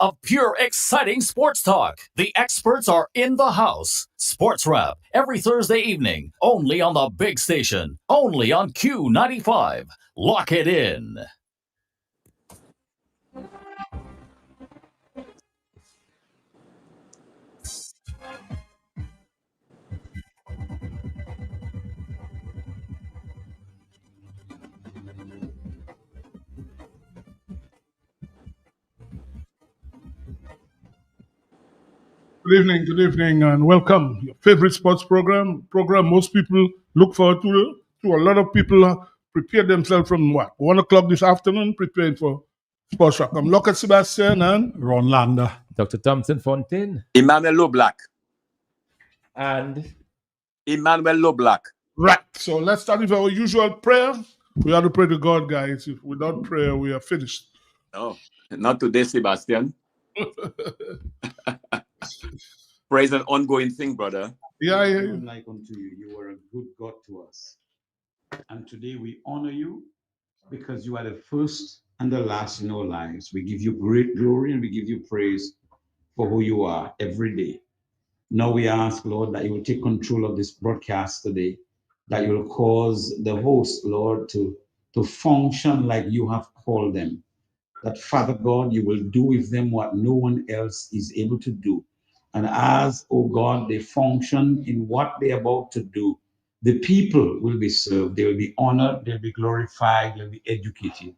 of pure exciting sports talk. The experts are in the house. Sports Wrap every Thursday evening, only on the big station, only on Q95. Lock it in. Good evening, and welcome. Your favorite sports program most people look forward to. A lot of people prepare themselves from 1 o'clock this afternoon, preparing for Sports Rock. I'm Locke Sebastian and Ron Lander. Dr. Thompson Fontaine. Emmanuel Loblack. And Emmanuel Loblack. right. So let's start with our usual prayer. We have to pray to God, guys. If without prayer, we are finished. No, not today, Sebastian. Prayer is an ongoing thing, brother. Yeah. Like unto you, you are a good God to us. And today we honor you because you are the first and the last in our lives. We give you great glory and we give you praise for who you are every day. Now we ask, Lord, that you will take control of this broadcast today, that you will cause the host, Lord, to function like you have called them. That, Father God, you will do with them what no one else is able to do. And as, oh God, they function in what they're about to do, the people will be served, they will be honored, they'll be glorified, they'll be educated.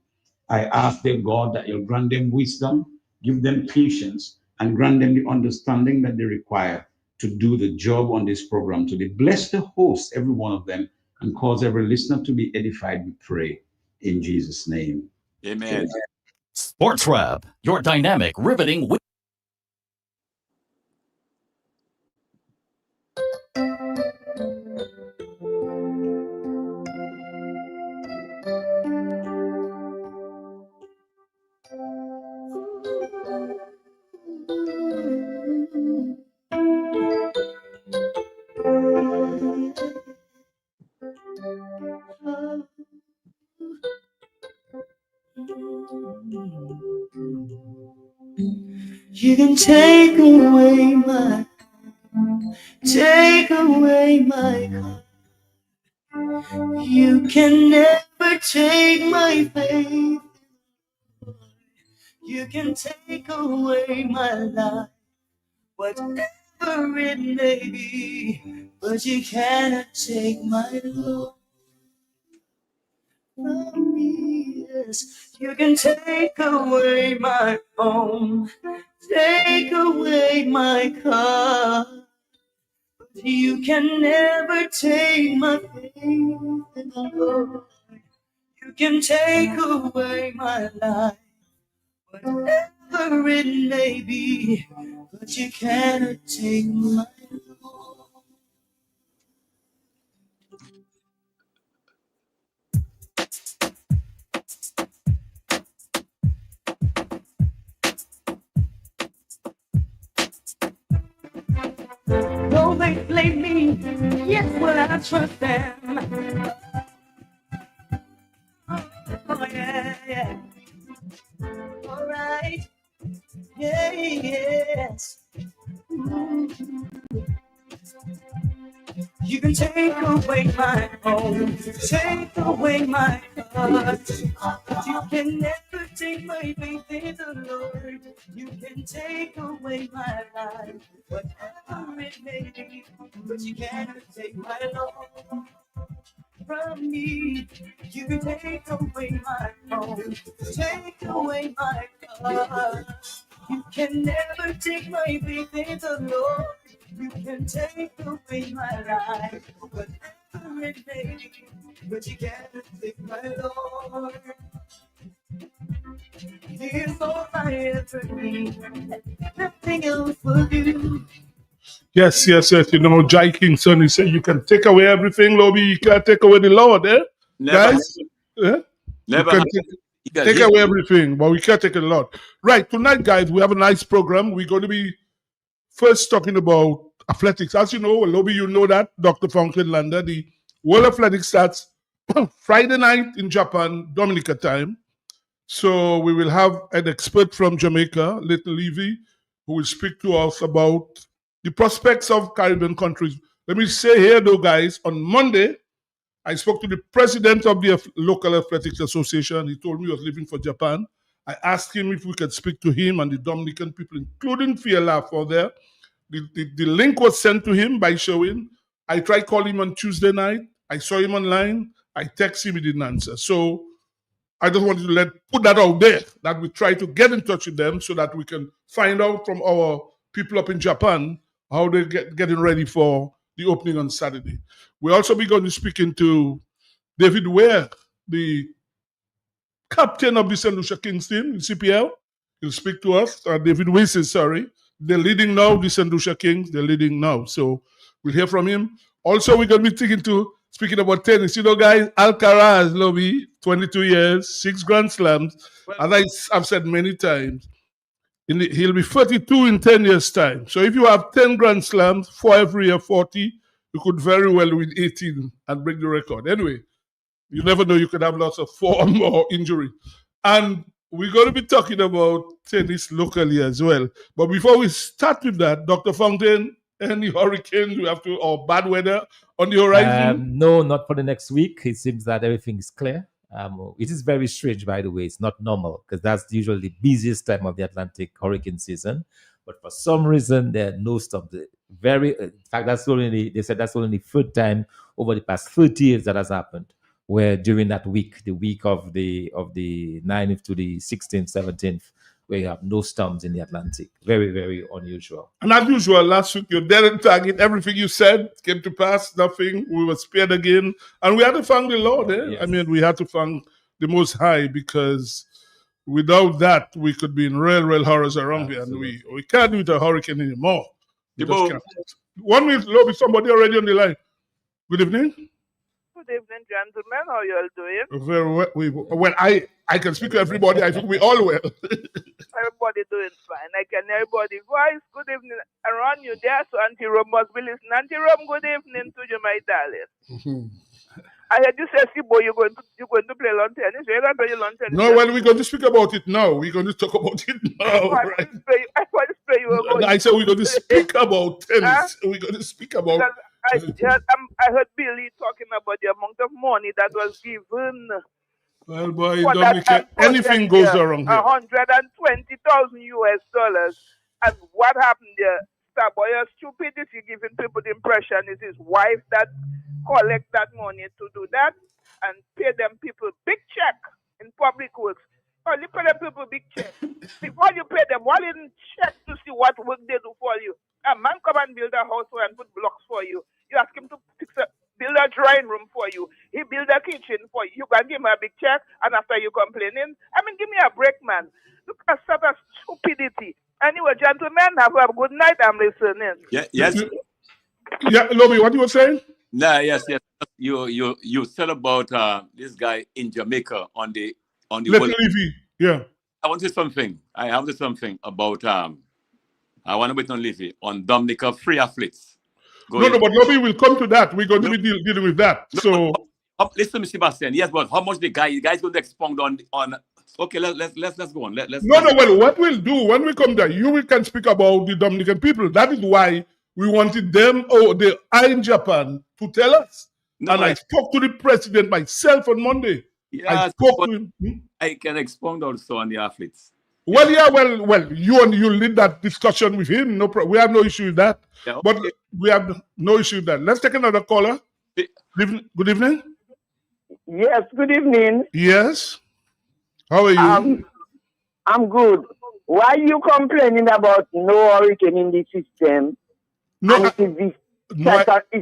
I ask, dear God, that you'll grant them wisdom, give them patience, and grant them the understanding that they require to do the job on this program today. Bless the host, every one of them, and cause every listener to be edified, we pray. In Jesus' name. Amen. Sports Wrap, your dynamic, riveting. You can take away my heart. You can never take my faith. You can take away my life, whatever it may be, but you cannot take my love from me. Yes, you can take away my home, take away my car. You can never take my faith in the Lord. You can take away my life, whatever it may be, but you cannot take my Lord. Though they blame me, yes, will I trust them? Oh, yeah. All right. Yeah, yes. You can take away my home, take away my heart, but you can never take my faith in the Lord. You can take away my life, whatever it may be, but you cannot take my love from me. You can take away my home, take away my car. You can never take my faith in the Lord. You can take away my life, whatever it may be, but you can't take my Lord. Here's all I ever need, nothing else will do. Yes. You know, Jai Kingston, he said, you can take away everything, Lobby. You can't take away the Lord, eh? Never. Guys? Never. You can take away everything, but we can't take a lot. Right, tonight, guys, we have a nice program. We're going to be first talking about athletics. As you know, Lobby, you know that, Dr. Franklin Lander, the World Athletics starts Friday night in Japan, Dominica time. So we will have an expert from Jamaica, Little Levy, who will speak to us about the prospects of Caribbean countries. Let me say here, though, guys, on Monday, I spoke to the president of the local athletics association. He told me he was leaving for Japan. I asked him if we could speak to him and the Dominican people, including Fiala, for there. The link was sent to him by Sherwin. I tried calling him on Tuesday night. I saw him online. I texted him, he didn't answer. So I just wanted to put that out there, that we try to get in touch with them so that we can find out from our people up in Japan how they're getting ready for the opening on Saturday. We'll also be going to speak to David Ware, the captain of the St. Lucia Kings team in CPL. He'll speak to us. David Wilson, sorry. They're leading now, the St. Lucia Kings. They're leading now. So we'll hear from him. Also, we're going to be speaking about tennis. You know, guys, Alcaraz, Lobby, 22 years, 6 Grand Slams. As I've said many times, he'll be 32 in 10 years' time. So if you have 10 Grand Slams, 4 every year, 40, you could very well win 18 and break the record. Anyway, you never know, you could have lots of form or injury. And we're going to be talking about tennis locally as well. But before we start with that, Dr. Fountain, any hurricanes we have to, or bad weather on the horizon? No, not for the next week. It seems that everything is clear. It is very strange, by the way. It's not normal because that's usually the busiest time of the Atlantic hurricane season. But for some reason, there are no storms. In fact, they said that's only the third time over the past 30 years that has happened, where during that week, the week of the 9th to the 16th, 17th, where you have no storms in the Atlantic. Very, very unusual. And as usual, last week, you're dead on target. Everything you said came to pass. Nothing. We were spared again. And we had to thank the Lord. Yes. I mean, we had to thank the Most High, because without that, we could be in real horrors around here. And we can't do it a hurricane anymore. We just can't. 1 minute, Lobby, somebody already on the line. Good evening. Good evening, gentlemen. How you all doing? Very well. I can speak to everybody. I think we all well. Everybody doing fine. I can hear everybody's voice. Good evening. Around you there, so Auntie Rome must be listening. Auntie Rome, good evening to you, my darling. Mm-hmm. I heard you say, Sibo, you're going to play lawn tennis. You're going to play lawn tennis. No, well, we're going to speak about it now. We're going to talk about it now. I want to spray you. I said we're going to speak about tennis. We're going to speak about... I heard Billy talking about the amount of money that was given. Well, boy, Dominican, anything goes around here. $120,000 US. And what happened there? Starboy, stupidity giving people the impression is his wife that collect that money to do that and pay them people big check in public works. Oh, you pay them people big check. Before you pay them, why didn't check to see what work they do for you? A man come and build a house and put blocks for you. You ask him to build a drawing room for you. He build a kitchen for you. You can give him a big check, and after you complaining, I mean, give me a break, man. Look at such a stupidity. Anyway, gentlemen, have a good night. I'm listening. Yeah, yes. Yeah, Lobby, what you were saying? Nah, yes. You said about this guy in Jamaica on the Little Levy. Yeah. I want to say something. I have to say something about I want to bet on Levy on Dominica free athletes. No, but Lobby will come to that. We're going to be dealing with that. So listen, Mr. Sebastian. Yes, but how much the guy's going to expound on? Okay, let's go on. Let's Well, what we'll do when we come there, you can speak about the Dominican people. That is why we wanted them, they are in Japan, to tell us. I spoke to the president myself on Monday. Yeah, I spoke to him. I can expound also on the athletes. Well, yeah, well, you lead that discussion with him. No problem. We have no issue with that. Yeah, okay. But we have no issue with that. Let's take another caller. Good evening. Yes, good evening. Yes. How are you? I'm good. Why are you complaining about no hurricane in the system? No, it's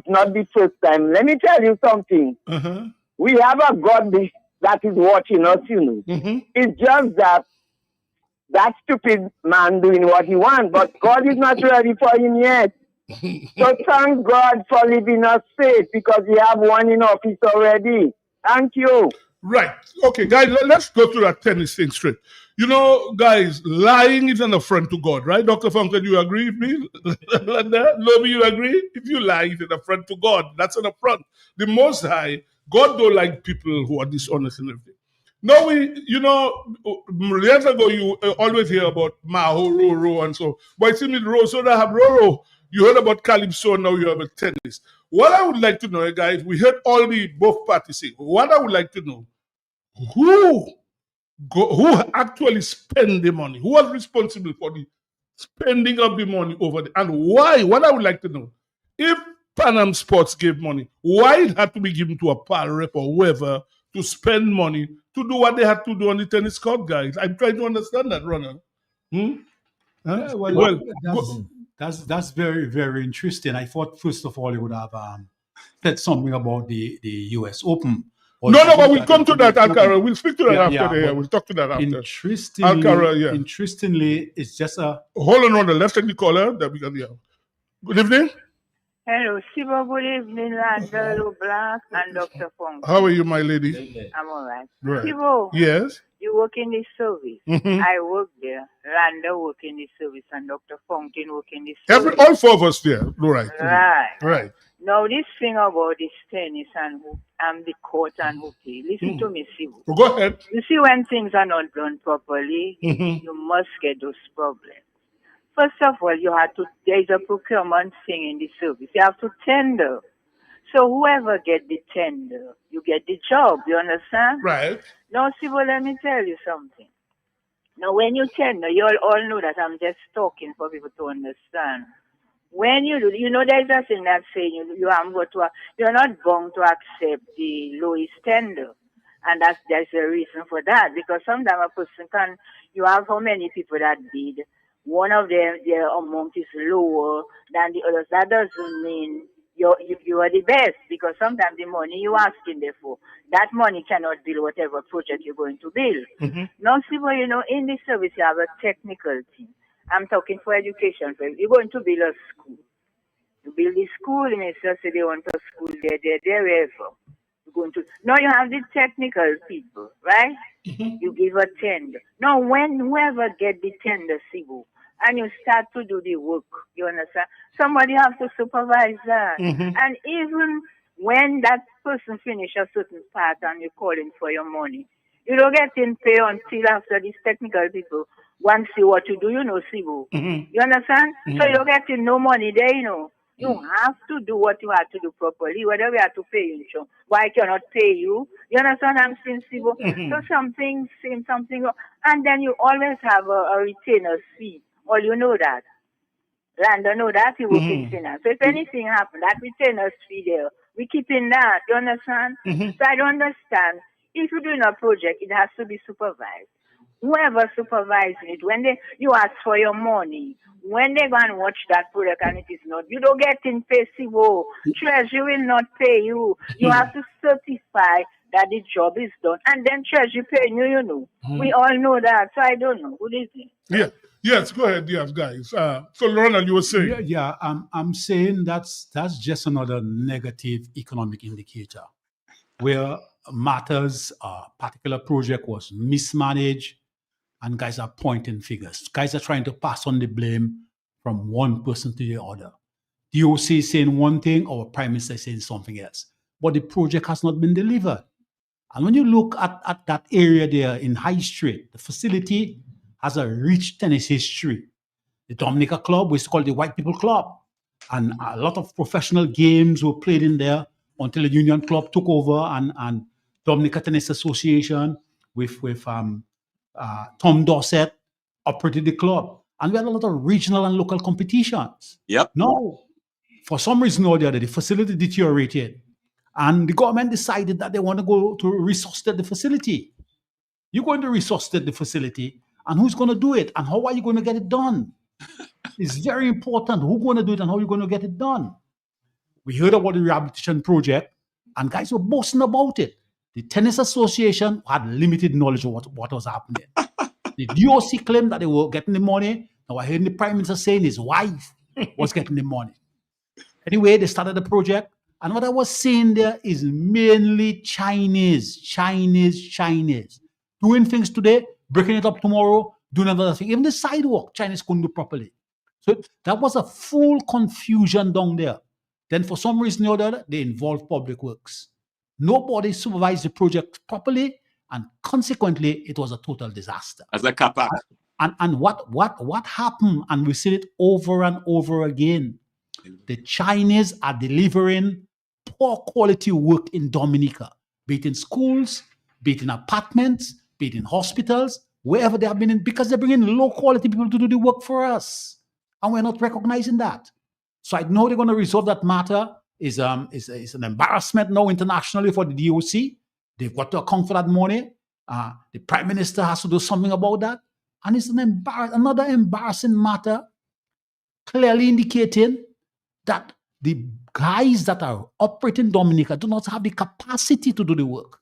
not the first time. Let me tell you something. Uh-huh. We have a God that is watching us, you know. Mm-hmm. It's just that stupid man doing what he wants, but God is not ready for him yet. So thank God for leaving us safe, because we have one in office already. Thank you. Right. Okay, guys, let's go through that tennis thing straight. You know, guys, lying is an affront to God, right? Dr. Fountain, you agree with me? Lobby, you agree? If you lie, it's an affront to God. That's an affront. The Most High, God don't like people who are dishonest and everything. No, years ago you always hear about Maho, Roro, and so. But it seems with Roro, so they have Roro. You heard about Calypso, now you have a tennis. What I would like to know, guys, we heard both parties say. What I would like to know, who actually spend the money? Who was responsible for the spending of the money over there? And why? What I would like to know, if Pan Am Sports gave money, why it had to be given to a PAL rep or whoever to spend money to do what they had to do on the tennis court, guys? I'm trying to understand that, Ronald. Huh? Yeah, well, that's very, very interesting. I thought, first of all, you would have said something about the US Open. No, but we'll come to that, Ankara. We'll speak to that after. We'll talk to that after. Interestingly, Ankara, interestingly, it's just a... Hold on, Ronald. Let's take the caller. That we can hear. Good evening. Hello, Sibo, good evening, Randall Black and Dr. Fong. How are you, my lady? I'm all right. Right. Sibo, yes? You work in the service. Mm-hmm. I work there. Randall work in the service and Dr. Fontaine work in the service. All four of us there. Right. Right. Now, this thing about this tennis and the court and hooky, listen to me, Sibo. Go ahead. You see, when things are not done properly, you must get those problems. First of all, there is a procurement thing in the service. You have to tender. So whoever get the tender, you get the job. You understand? Right. Now, Sibo, let me tell you something. Now, when you tender, you all know that I'm just talking for people to understand. When you do, there's a thing that saying you're not going to accept the lowest tender. And there's a reason for that. Because sometimes a person you have how many people that bid. One of them, their amount is lower than the others. That doesn't mean you are the best, because sometimes the money you're asking there for, that money cannot build whatever project you're going to build. Mm-hmm. Now, Sibo, in this service, you have a technical team. I'm talking for education. You're going to build a school. You build the school, and it's just they want a school there, wherever. Now you have the technical people, right? Mm-hmm. You give a tender. Now, when whoever get the tender, Sibo, and you start to do the work, you understand? Somebody has to supervise that. Mm-hmm. And even when that person finish a certain part and you're calling for your money, you don't get in pay until after these technical people want to see what you do, Sibo. Mm-hmm. You understand? Mm-hmm. So you don't get in no money there, You have to do what you have to do properly, whether we have to pay you. Why I cannot pay you? You understand I'm saying, Sibo? Mm-hmm. So something, and then you always have a retainer fee. Well, you know that. Lando know that, he will keep in that. So if anything happens, that retainer fee there, we keep in that. You understand? Mm-hmm. So I don't understand. If you're doing a project, it has to be supervised. Whoever supervises it, when you ask for your money, when they go and watch that product and it is not, you don't get in pay, Sibo. Treasury will not pay you. You have to certify that the job is done. And then Treasury pay you, We all know that. So I don't know. Who is it? Yeah. Yes, go ahead, yes, guys. So, Ronald, you were saying? Yeah, I'm saying that's just another negative economic indicator where matters, a particular project was mismanaged, and guys are pointing fingers. Guys are trying to pass on the blame from one person to the other. The OC is saying one thing, or Prime Minister is saying something else. But the project has not been delivered. And when you look at that area there in High Street, the facility has a rich tennis history. The Dominica Club was called the White People Club. And a lot of professional games were played in there until the Union Club took over and Dominica Tennis Association with Tom Dorset operated the club. And we had a lot of regional and local competitions. Yep. Now, for some reason or the other, the facility deteriorated. And the government decided that they want to go to resuscitate the facility. You're going to resuscitate the facility, and who's going to do it? And how are you going to get it done? It's very important. Who's going to do it and how you're going to get it done? We heard about the rehabilitation project, and guys were boasting about it. The Tennis Association had limited knowledge of what was happening. The DOC claimed that they were getting the money. Now I heard the Prime Minister saying his wife was getting the money. Anyway, they started the project. And what I was saying there is mainly Chinese. Doing things today, breaking it up tomorrow, doing another thing. Even the sidewalk, Chinese couldn't do properly. So that was a full confusion down there. Then for some reason or other, they involved public works. Nobody supervised the project properly, and consequently, it was a total disaster. As a capac. And what happened, and we see it over and over again, the Chinese are delivering poor quality work in Dominica, be it in schools, be it in apartments, be it in hospitals, wherever they have been in, because they're bringing low quality people to do the work for us. And we're not recognizing that. So I know they're going to resolve that matter. Is an embarrassment now internationally for the DOC. They've got to account for that money. The Prime Minister has to do something about that. And it's another embarrassing matter, clearly indicating that the guys that are operating Dominica do not have the capacity to do the work.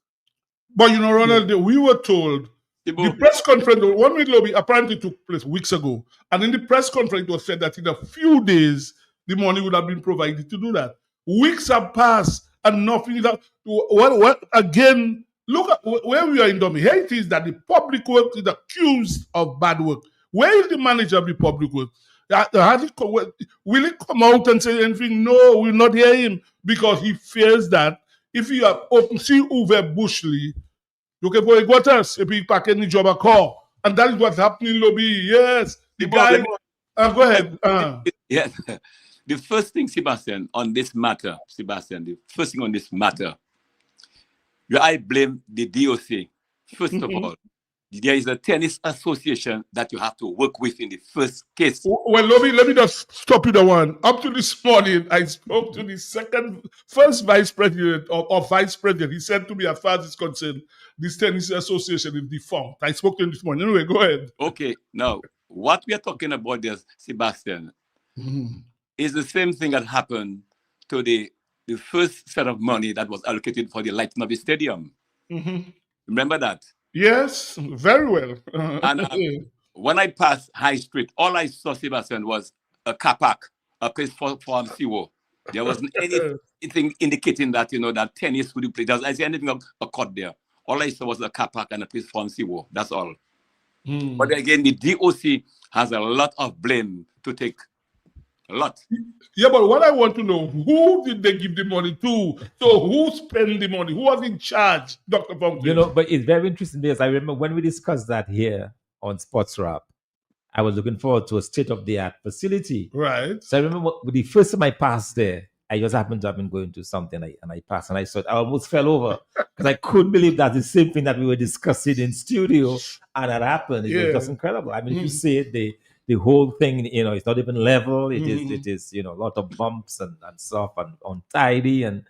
But you know, Ronald, we were told the press conference, one with lobby apparently took place weeks ago. And in the press conference, it was said that in a few days, the money would have been provided to do that. Weeks have passed and nothing is up. What again? Look at where we are in Dominica. Here it is that the public works is accused of bad work. Where is the manager of the public works? Will he come out and say anything? No, we'll not hear him because he fears that if you have open, see Uwe Bushley, you can go gutters if he pack any job a car. And that is what's happening in lobby. Yes. The guy. Go ahead. Yes. The first thing, Sebastian, the first thing on this matter, I blame the DOC. First of all, there is a tennis association that you have to work with in the first case. Well, let me just stop you the one. Up to this morning, I spoke to the first vice president or vice president. He said to me, as far as it's concerned, this tennis association is defunct. I spoke to him this morning. Anyway, go ahead. Okay, now, what we are talking about there, Sebastian, is the same thing that happened to the first set of money that was allocated for the lighting of the stadium. Remember that? Yes, very well. And when I passed High Street, all I saw, Sebastian, was a car park, a place for Siwo. There wasn't anything indicating that, that tennis would be played. I see anything occurred there. All I saw was a car park and a place for Siwo. That's all. But again, the DOC has a lot of blame to take. A lot. Yeah, but what I want to know, who did they give the money to? So who spent the money? Who was in charge, Dr. Fountain? But it's very interesting because I remember when we discussed that here on Sports Wrap, I was looking forward to a state-of-the-art facility. Right. So I remember the first time I passed there, I just happened to have been going to something and I passed and I saw it. I almost fell over because I couldn't believe that the same thing that we were discussing in studio and it happened. It was just incredible. I mean, if you see it, the whole thing, it's not even level. It is, a lot of bumps and stuff and untidy and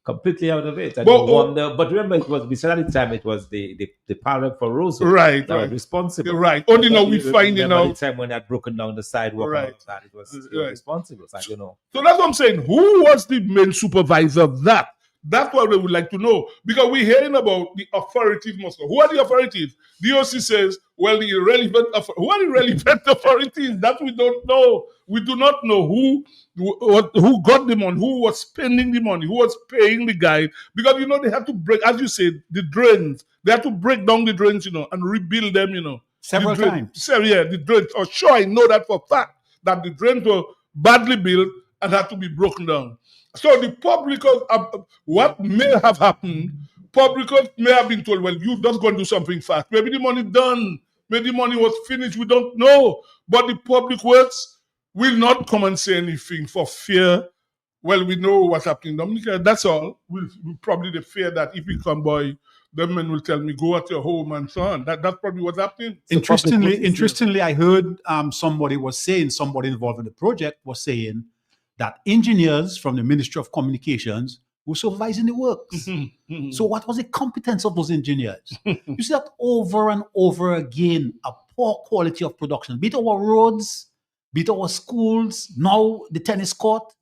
completely out of it. But remember, we said at the time it was the pilot for Roseau that was responsible. Right. Only now we find the time when they had broken down the sidewalk. Right. That it was responsible. So I don't know. So that's what I'm saying. Who was the main supervisor of that? That's what we would like to know. Because we're hearing about the authorities Moscow. Who are the authorities? DOC says, well, who are the relevant authorities? That we don't know. We do not know who got the money, who was spending the money, who was paying the guy. Because, they have to break, as you said, the drains. They have to break down the drains, and rebuild them, Several times. The drains. Oh, sure, I know that for a fact, that the drains were badly built and had to be broken down. So the public, what may have happened, public may have been told, well, you just go and do something fast. Maybe the money done. Maybe the money was finished. We don't know. But the public works will not come and say anything for fear. Well, we know what's happening in Dominica. That's all. We'll probably the fear that if we come by, the men will tell me, go at your home and so on. That's probably what's happening. Interestingly, I heard somebody involved in the project was saying that engineers from the Ministry of Communications were supervising the works. So what was the competence of those engineers? You see that over and over again, a poor quality of production. Be it our roads, be it our schools, now the tennis court.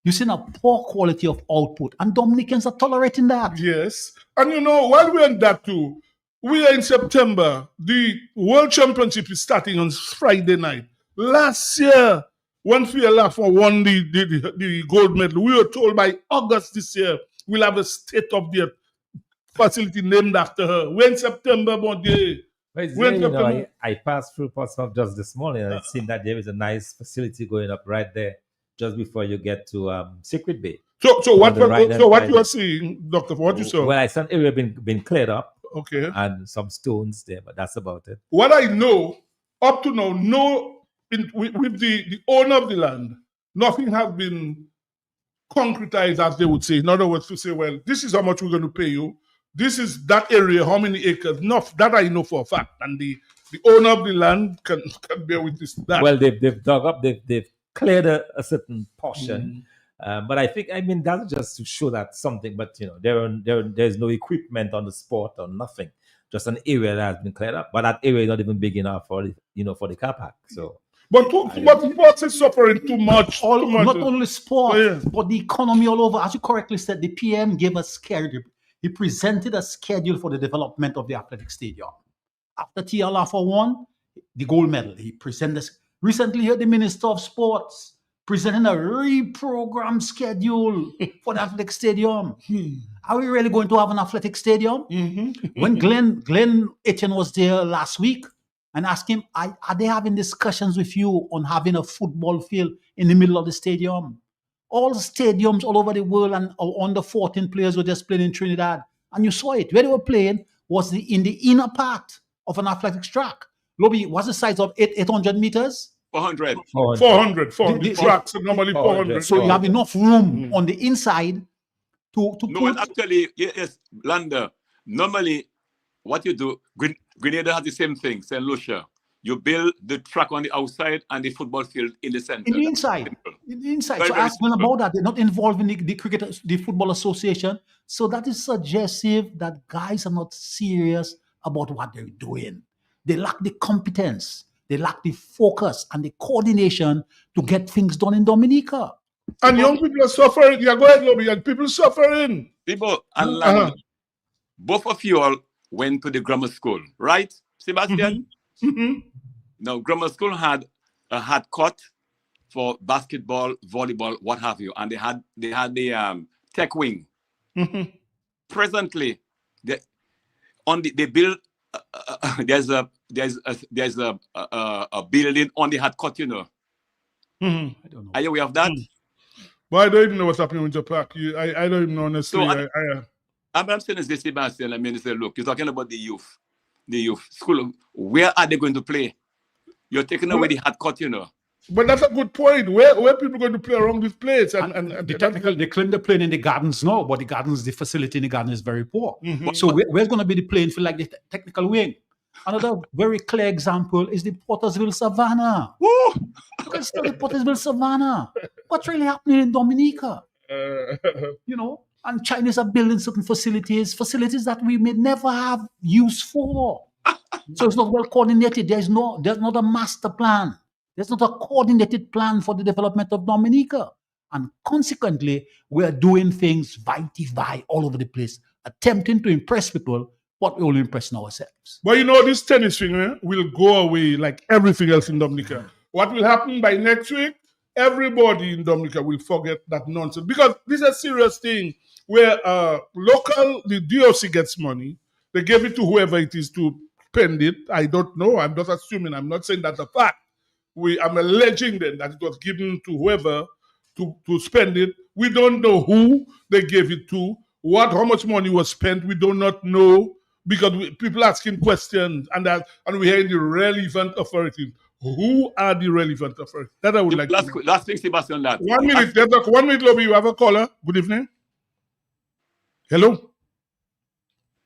You're seeing a poor quality of output. And Dominicans are tolerating that. Yes. And while we're in that too, we are in September. The World Championship is starting on Friday night. Last year, once we won the gold medal, we were told by August this year, we'll have a state-of-the-art facility named after her. We're in September, mon Dieu. I passed through Portsmouth just this morning and it seemed that there is a nice facility going up right there just before you get to Secret Bay. So on what the right-hand you side. are seeing, Doctor, for what you saw? Well, some area been cleared up Okay. and some stones there, but that's about it. What I know up to now, with the owner of the land, nothing has been concretized, as they would say. In other words, to say, well, this is how much we're going to pay you. This is that area, how many acres? Enough that I know for a fact, and the owner of the land can bear witness to that. Well, they've dug up, they've cleared a certain portion, but I mean that's just to show that something. But you know, there's no equipment on the spot or nothing. Just an area that has been cleared up, but that area is not even big enough for for the car park. So. But sports is suffering too much. Not only sport, yeah. but the economy all over. As you correctly said, the PM gave a schedule. He presented a schedule for the development of the athletic stadium. After TLR won the gold medal, he presented this. Recently, here the Minister of Sports presenting a reprogrammed schedule for the athletic stadium. Are we really going to have an athletic stadium? When Glenn Etienne was there last week, and asked him, are they having discussions with you on having a football field in the middle of the stadium? All stadiums all over the world and under 14 players were just playing in Trinidad. And you saw it. Where they were playing was in the inner part of an athletics track. Lobby, what's the size of 800 meters? 400. 400. The tracks are normally 400. So you have enough room on the inside to No, put... well, actually, yes, Landa, normally what you do, Grenada has the same thing, St. Lucia. You build the track on the outside and the football field in the center. In the inside. In the inside. Very, so very ask them about that. They're not involved in the Football Association. So that is suggestive that guys are not serious about what they're doing. They lack the competence. They lack the focus and the coordination to get things done in Dominica. And young people are suffering. Yeah, go ahead, Lobby. And people suffering. People and land. Both of you all went to the grammar school, right, Sebastian? Now, grammar school had a hard court for basketball, volleyball, what have you, and they had the tech wing. Presently, they build. There's a building on the hard court, you know. I don't know. Are you aware of that? Well, I don't even know what's happening with the park. I don't even know honestly. So I'm saying is this, Sebastian. I mean, say, look, you're talking about the youth school. Where are they going to play? You're taking away the hard court, you know. But that's a good point. Where people going to play around this place? And they claim they're playing in the gardens now, but the facility in the garden is very poor. So where's going to be the playing field like the technical wing? Another very clear example is the Pottersville Savannah. Woo! You can study Pottersville Savannah. What's really happening in Dominica? You know, and Chinese are building certain facilities that we may never have use for. So it's not well coordinated. There's not a master plan. There's not a coordinated plan for the development of Dominica. And consequently, we're doing things vitae all over the place, attempting to impress people, but we're only impressing ourselves. But you know, this tennis thing will go away like everything else in Dominica. What will happen by next week? Everybody in Dominica will forget that nonsense. Because this is a serious thing where the DOC gets money. They give it to whoever it is to spend it. I don't know. I'm just assuming. I'm not saying that's a fact. I'm alleging then that it was given to whoever to spend it. We don't know who they gave it to, how much money was spent. We do not know because people asking questions and we hear the relevant authorities. Who are the relevant authorities? That I would like to know. Last thing, Sebastian, that. 1 minute. 1 minute, Lobby. You have a caller. Good evening. Hello.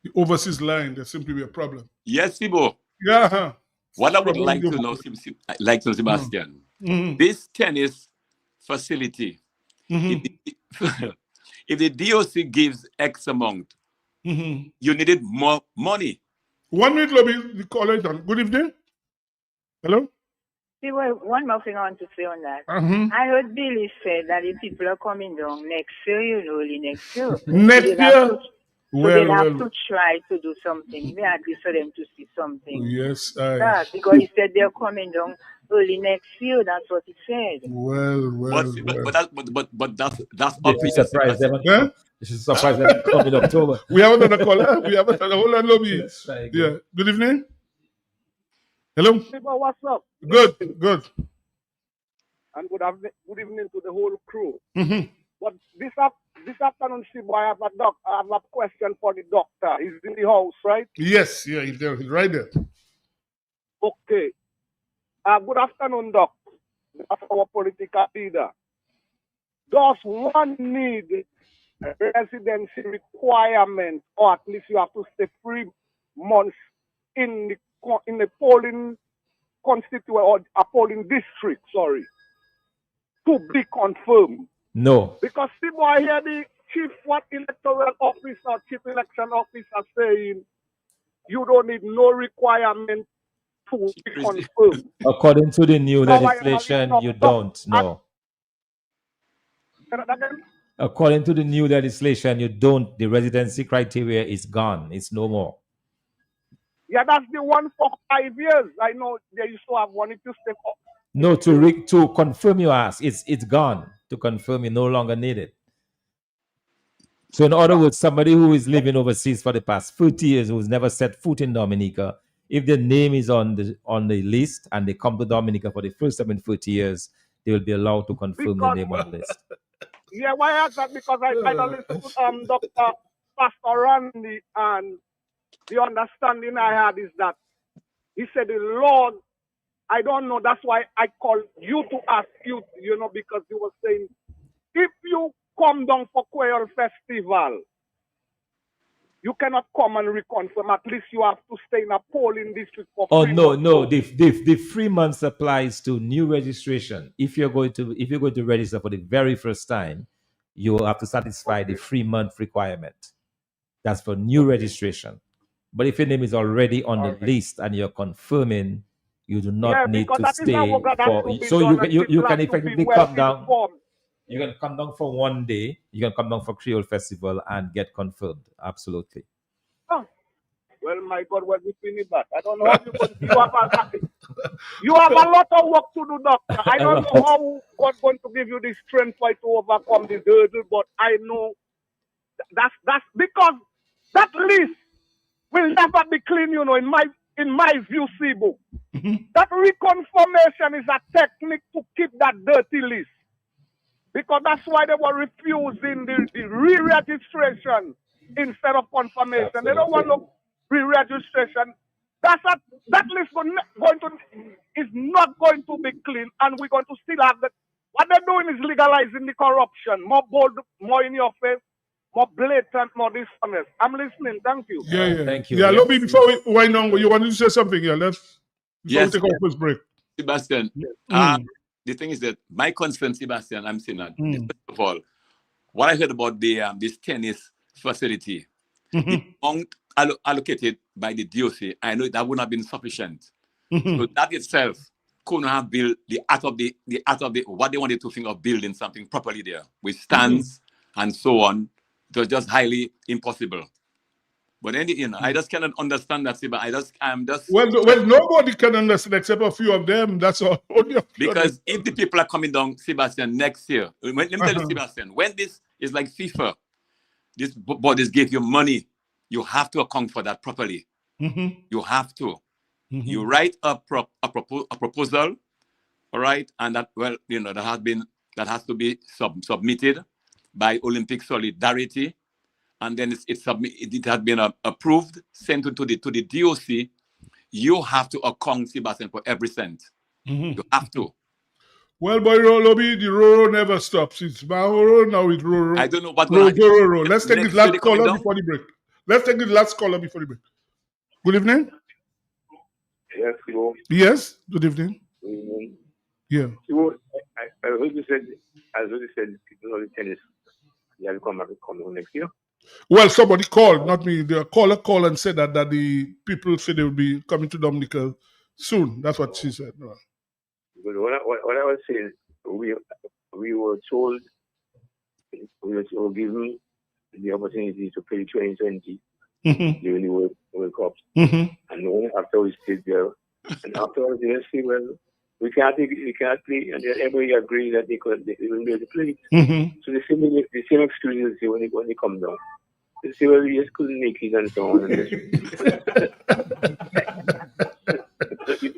The overseas line. There seems to be a problem. Yes, Sibo. Yeah. What I would like to know, Sebastian, this tennis facility, if the DOC gives X amount, you needed more money. 1 minute, Lobby. The caller is on. Good evening. Hello. See, well, one more thing I want to say on that. I heard Billy say that the people are coming down next year, early next year. Next year? They have to try to do something. We had for them to see something. Yes, because he said they're coming down early next year. That's what he said. But that's obvious. Surprise them. This is a surprise them come in October. We have another caller. Hold on, Lobby. Yeah. Good evening. Hello. People, what's up? Good. And good evening to the whole crew. But this afternoon, Sibo, I have a question for the doctor. He's in the house, right? Yes, yeah, he's there. He's right there. Okay. Good afternoon, Doc. That's our political leader. Does one need a residency requirement, or at least you have to stay 3 months in the polling constituent or a polling district, sorry, to be confirmed? No. Because people I hear the chief electoral officer, chief election officer saying you don't need no requirement to be confirmed. According to the new Now, legislation, you don't. No. According to the new legislation, you don't. The residency criteria is gone. It's no more. Yeah, that's the one for 5 years. I know they used to have one if you stay for. No, to confirm you ask, it's gone. To confirm, you no longer need it. So in other words, somebody who is living overseas for the past 30 years, who's never set foot in Dominica, if their name is on the list and they come to Dominica for the first time in 30 years, they will be allowed to confirm their name on the list. Yeah, why I ask that? Because I listened to Dr. Pastor Randy, and the understanding I had is that he said, the Lord, I don't know, that's why I called you to ask you, because he was saying, if you come down for Quail Festival, you cannot come and reconfirm. At least you have to stay in a polling district for 3 months. No. The 3 months applies to new registration. If you're going to register for the very first time, you will have to satisfy the 3-month requirement. That's for new registration. But if your name is already on the list and you're confirming, you do not need to stay for. So you can effectively come down. You can come down for 1 day. You can come down for Creole Festival and get confirmed. Absolutely. Oh. Well, my God, what we finish that? I don't know how you have a lot of work to do, doctor. I don't know how God's going to give you the strength to overcome this hurdle, but I know that's because that list will never be clean, in my view, Sibo. That reconfirmation is a technique to keep that dirty list. Because that's why they were refusing the re-registration instead of confirmation. Absolutely. They don't want no re-registration. That list is not going to be clean, and we're going to still have that. What they're doing is legalizing the corruption. More bold, more in your face, more blatant, more dishonest. I'm listening. Thank you. Yeah. Thank you. Yeah, Lobby, before we wind on, you wanted to say something? Yeah, before we take our first break. Sebastian, the thing is that my concern, Sebastian, I'm saying that, first of all, what I heard about this tennis facility, the amount allocated by the DOC, I know that would not have been sufficient. So that itself couldn't have built the art of the what they wanted to think of building something properly there with stands and so on. It was just highly impossible. But I just cannot understand that, I'm just. Well, nobody can understand except a few of them. That's all. Because if the people are coming down, Sebastian, next year, let me tell you, Sebastian, when this is like FIFA, these bodies give you money, you have to account for that properly. You have to. You write a proposal, all right, and that that has to be submitted by Olympic Solidarity. And then it has been approved, sent to the DOC. You have to account, Sebastian, for every cent. You have to. Well, boy, Lobby, the Roro never stops. It's Mahoro, now it's Roro. I don't know what's going to happen. Let's take this last caller before the break. Good evening. Yes, hello. Yes, good evening. Good evening. Yeah. I heard you said, people on the tennis, they will come next year. Well, somebody called, not me. The caller called and said that the people said they will be coming to Dominica soon. That's what she said. Because what I was saying, we were told, we were given the opportunity to play 2020 during the World Cup. And then after we stayed there, and afterwards they say, well, we can't play, and then everybody agreed that they wouldn't be able to play. So the same excuses they say when they come down. They say, well, we just couldn't make it and so on.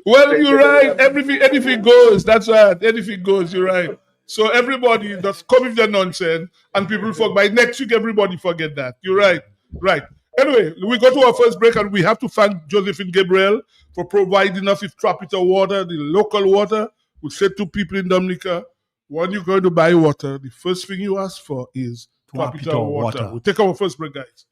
Well, you're right. Anything goes. That's right. Anything goes. You're right. So everybody just come with their nonsense, and people forget. By next week, everybody forget that. You're right. Right. Anyway, we go to our first break, and we have to thank Josephine Gabriel for providing us with Trapita water, the local water. We said to people in Dominica, when you're going to buy water, the first thing you ask for is Trapita water. We'll take our first break, guys.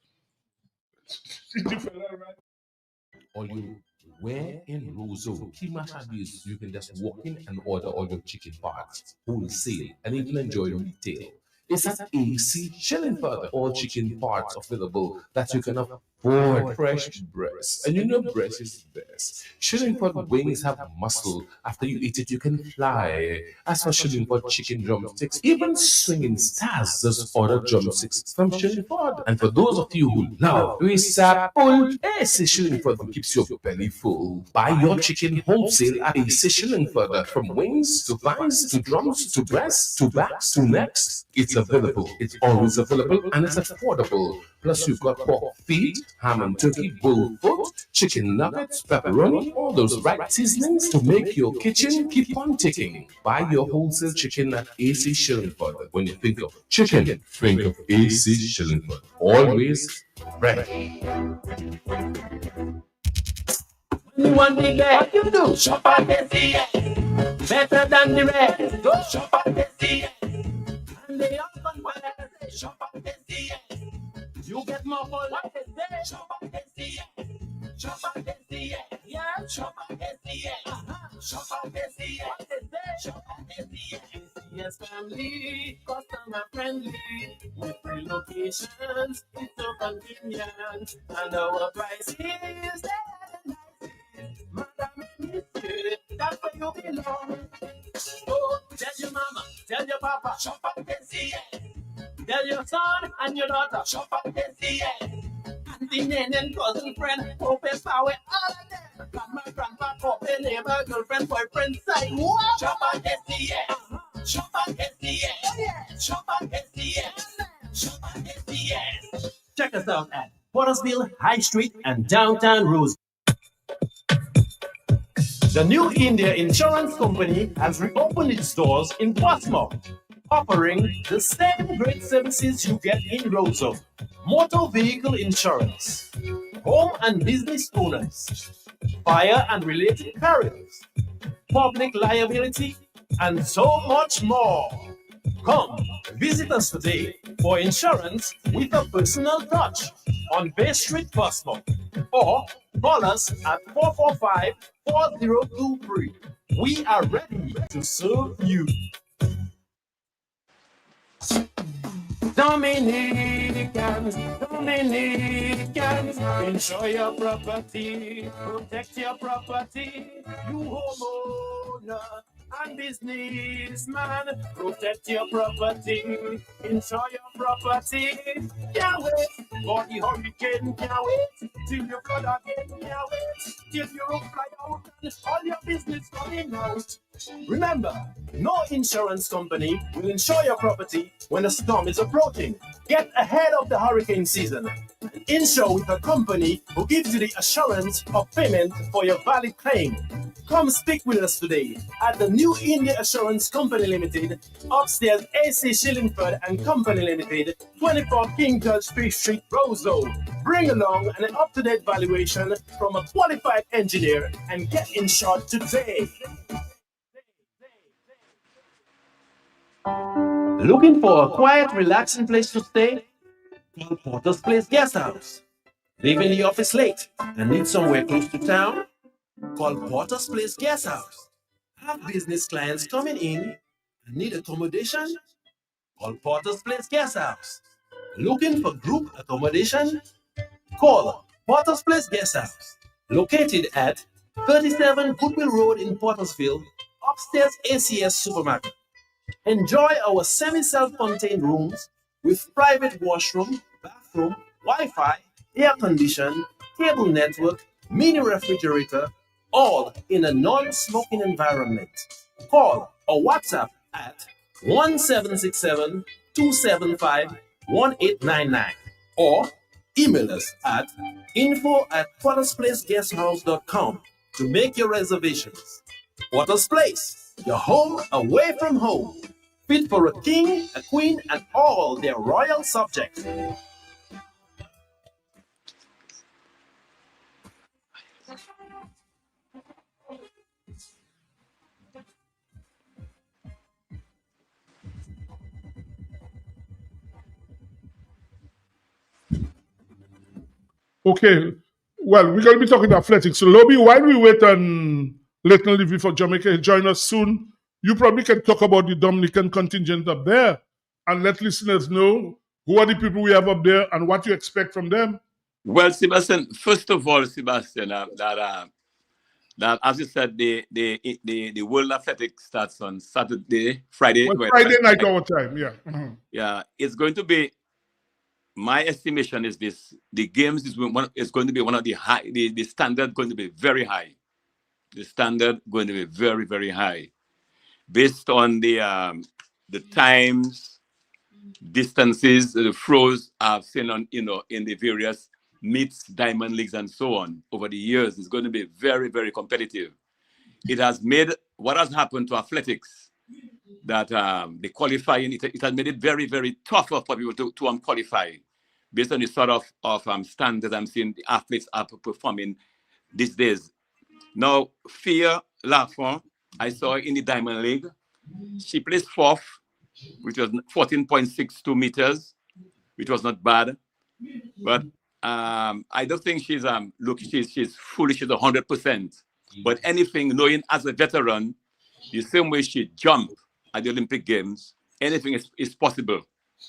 Or you where in Roseau, Kimahabis, you can just walk in and order all your chicken parts, wholesale, and even enjoy retail. It's at AC Shillingford, all chicken parts available that you can afford fresh breast. And you know breast is best. Shillingford wings have muscle. After you eat it, you can fly. As for Shillingford chicken drumsticks, even swinging stars just order drumsticks from Shillingford. And for those of you who love Risapul, AC Shillingford keeps your belly full. Buy your chicken wholesale at AC Shillingford. From wings to thighs to drums to breasts to backs to necks. It's available. It's always available and it's affordable. Plus, you've got pork feet, ham and turkey, bull foot, chicken nuggets, pepperoni, all those right seasonings to make your kitchen keep on ticking. Buy your wholesale chicken at AC Shillingford. When you think of chicken, think of AC Shillingford. Always fresh. You want the best, you do. Shop at SCA. Better than the rest. Go shop at SCA. And they often wear shop at SCA. You get more for life. Shop at SCA. Shop at SCA. Yeah, shop at SCA. Shop at SCA. Shop at SCA. Yes, family, customer friendly. With free locations, it's so convenient. And our price is that's where you belong. Oh, tell your mama, tell your papa, shop at SCA. Tell your son and your daughter, shop at SCA. Auntie, nan, and cousin, friend, hope and power, all of them. Grandma, grandpa, hope, neighbor, girlfriend, boyfriend, side. What? Shop at SCA. Shop at SCA. Shop at SCA. Shop at SCA. Check us out at Pottersville, High Street, and downtown Rose. The New India Insurance Company has reopened its doors in Portsmouth, offering the same great services you get in Roseau. Motor vehicle insurance, home and business owners, fire and related carriers, public liability, and so much more. Come, visit us today for insurance with a personal touch on Bay Street, Portsmouth, or call us at 445-4023. We are ready to serve you. Dominicans, insure your property, protect your property, you homeowner and businessman, protect your property, insure your property. Can't wait for the hurricane, can't wait till you flood again, can't wait till your roof fly out and all your business coming out. Remember, no insurance company will insure your property when a storm is approaching. Get ahead of the hurricane season. Insure with a company who gives you the assurance of payment for your valid claim. Come speak with us today at the New India Assurance Company Limited, upstairs AC Shillingford and Company Limited, 24 King George Street, Roseau. Bring along an up-to-date valuation from a qualified engineer and get insured today. Looking for a quiet, relaxing place to stay? Call Porter's Place Guest House. Leaving the office late and need somewhere close to town? Call Porter's Place Guest House. Have business clients coming in and need accommodation? Call Porter's Place Guest House. Looking for group accommodation? Call Porter's Place Guest House. Located at 37 Goodwill Road in Portersville, upstairs ACS Supermarket. Enjoy our semi-self-contained rooms with private washroom, bathroom, Wi-Fi, air condition, cable network, mini refrigerator, all in a non-smoking environment. Call or WhatsApp at 1767-275-1899 or email us at info@portersplaceguesthouse.com to make your reservations. Porter's Place, your home away from home. fit for a king, a queen, and all their royal subjects. Okay. Well, we're going to be talking athletics. So, Lobby, while we wait on Leighton Levy for Jamaica to join us soon, you probably can talk about the Dominican contingent up there and let listeners know who are the people we have up there and what you expect from them. Well, Sebastian, first of all, Sebastian, that as you said, the World Athletics starts on Friday. Well, Friday night our time, yeah. Mhm. Yeah, it's going to be. My estimation is this: the games is going to be one of the high. The standard going to be very high. The standard going to be very, very high, based on the times, distances, the throws I've seen on in the various meets, diamond leagues, and so on over the years. It's going to be very, very competitive. It has made what has happened to athletics that the qualifying, it has made it very, very tough for people to qualify based on the sort of standards I'm seeing the athletes are performing these days. Now, Fia Lafont, I saw in the Diamond League, she placed fourth, which was 14.62 meters, which was not bad. But I don't think she's fully, she's 100%. But anything, knowing as a veteran, the same way she jumped at the Olympic Games, anything is possible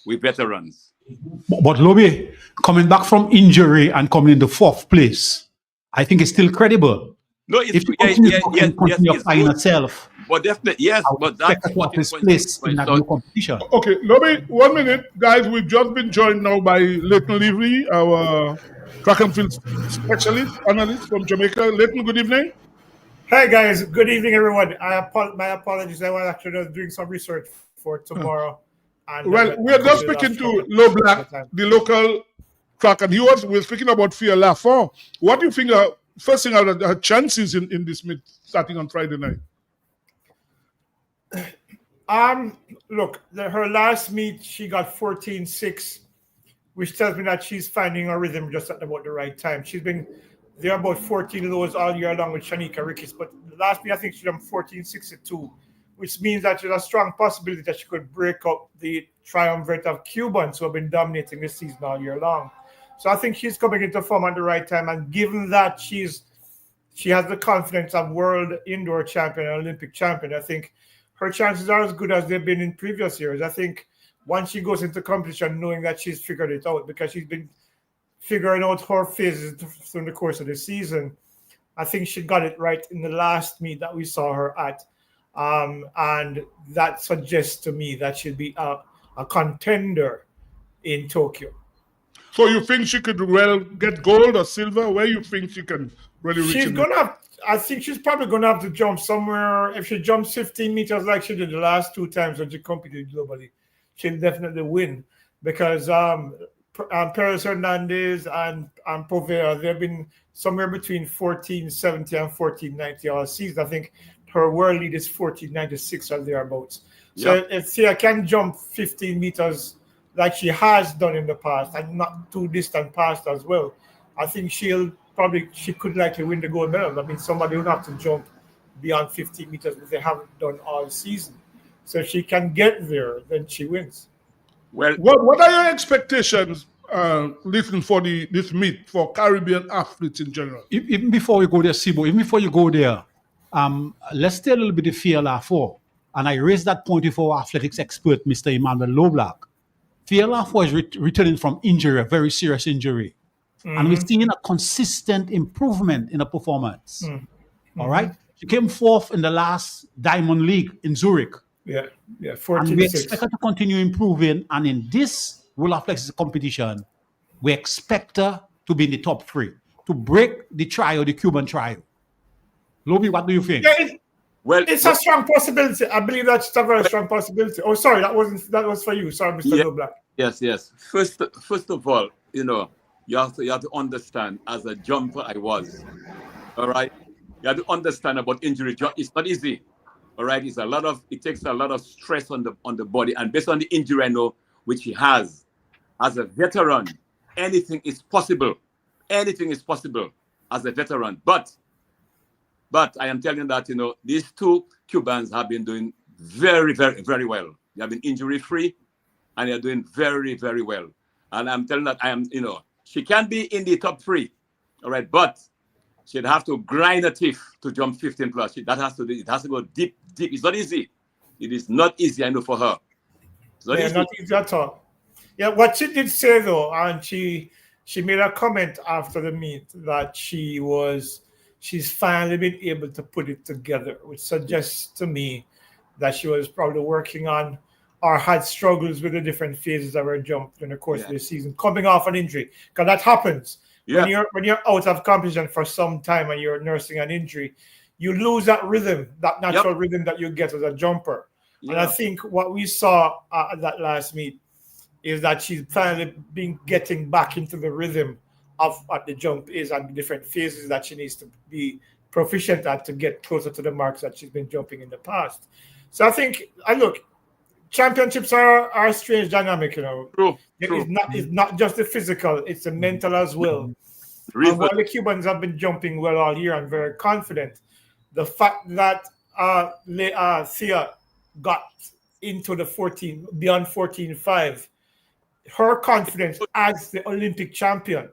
with veterans. But Lobby, coming back from injury and coming in the fourth place, I think it's still credible. No, it's if yes, herself. But definitely, yes, but that's place in that new competition. Okay, Lobby, 1 minute. Guys, we've just been joined now by Leighton Levy, our track and field specialist, analyst from Jamaica. Leighton, good evening. Hi, guys. Good evening, everyone. My apologies. I was actually doing some research for tomorrow. And well, we are just speaking to Low Black, the local track, and we're speaking about Fia Lafont. What do you think first thing are her chances in this meet starting on Friday night? Look, her last meet, she got 14.6, which tells me that she's finding her rhythm just at about the right time. She's been there about 14 of those all year long with Shanika Ricketts, but the last meet, I think she done 14.62, which means that there's a strong possibility that she could break up the triumvirate of Cubans who have been dominating this season all year long. So I think she's coming into form at the right time, and given that she has the confidence of world indoor champion and Olympic champion, I think her chances are as good as they've been in previous years. I think once she goes into competition, knowing that she's figured it out, because she's been figuring out her phases through the course of the season, I think she got it right in the last meet that we saw her at. And that suggests to me that she'll be a contender in Tokyo. So you think she could get gold or silver? Where you think she can really reach? I think she's probably gonna have to jump somewhere. If she jumps 15 meters like she did the last two times when she competed globally, she'll definitely win, because Perez Hernandez and Poveda, they've been somewhere between 14.70 and 14.90 all season. I think her world lead is 14.96 or thereabouts. So if Thea can jump 15 meters like she has done in the past, and not too distant past as well, I think she could likely win the gold medal. I mean, somebody would have to jump beyond 15 meters, but they haven't done all season. So if she can get there, then she wins. Well, what are your expectations, listen, for this meet for Caribbean athletes in general? Even before we go there, Sibo, even before you go there, let's stay a little bit of Fia Lafont. And I raised that point with our athletics expert, Mr. Emmanuel Loblack. Fia Lafont is returning from injury, a very serious injury. Mm-hmm. And we're seeing a consistent improvement in her performance. Mm-hmm. All right? She came fourth in the last Diamond League in Zurich. Yeah, 14-6. And we expect her to continue improving. And in this World Athletics competition, we expect her to be in the top 3, to break the Cuban trial. Lobi, what do you think? Yeah, it's a strong possibility. I believe that's a very strong possibility. Oh, sorry, that was for you. Sorry, Mr. Loblack. Yes. First of all, you have to understand, as a jumper I was, all right? You have to understand about injury. It's not easy. All right, it takes a lot of stress on the body, and based on the injury I know which he has, as a veteran, anything is possible. Anything is possible as a veteran. But I am telling you that, you know, these two Cubans have been doing very, very, very well. They have been injury free, and they are doing very, very well. And I'm telling that she can be in the top 3, all right, but she'd have to grind her teeth to jump 15 plus. It has to go deep. It's not easy. It is not easy, I know, for her. It's not easy. Not easy at all. Yeah, what she did say though, and she made a comment after the meet that she's finally been able to put it together, which suggests to me that she was probably working on or had struggles with the different phases of her jump during the course of the season, coming off an injury. Because that happens. Yeah. When you're out of competition for some time and you're nursing an injury, you lose that rhythm, that natural rhythm that you get as a jumper. And I think what we saw at that last meet is that she's finally been getting back into the rhythm of what the jump is and the different phases that she needs to be proficient at to get closer to the marks that she's been jumping in the past. So I think, championships are a strange dynamic, you know. True. It's not just the physical, it's the mental as well. And while the Cubans have been jumping well all year, I'm very confident. The fact that Thea got into the beyond 14.5, her confidence as the Olympic champion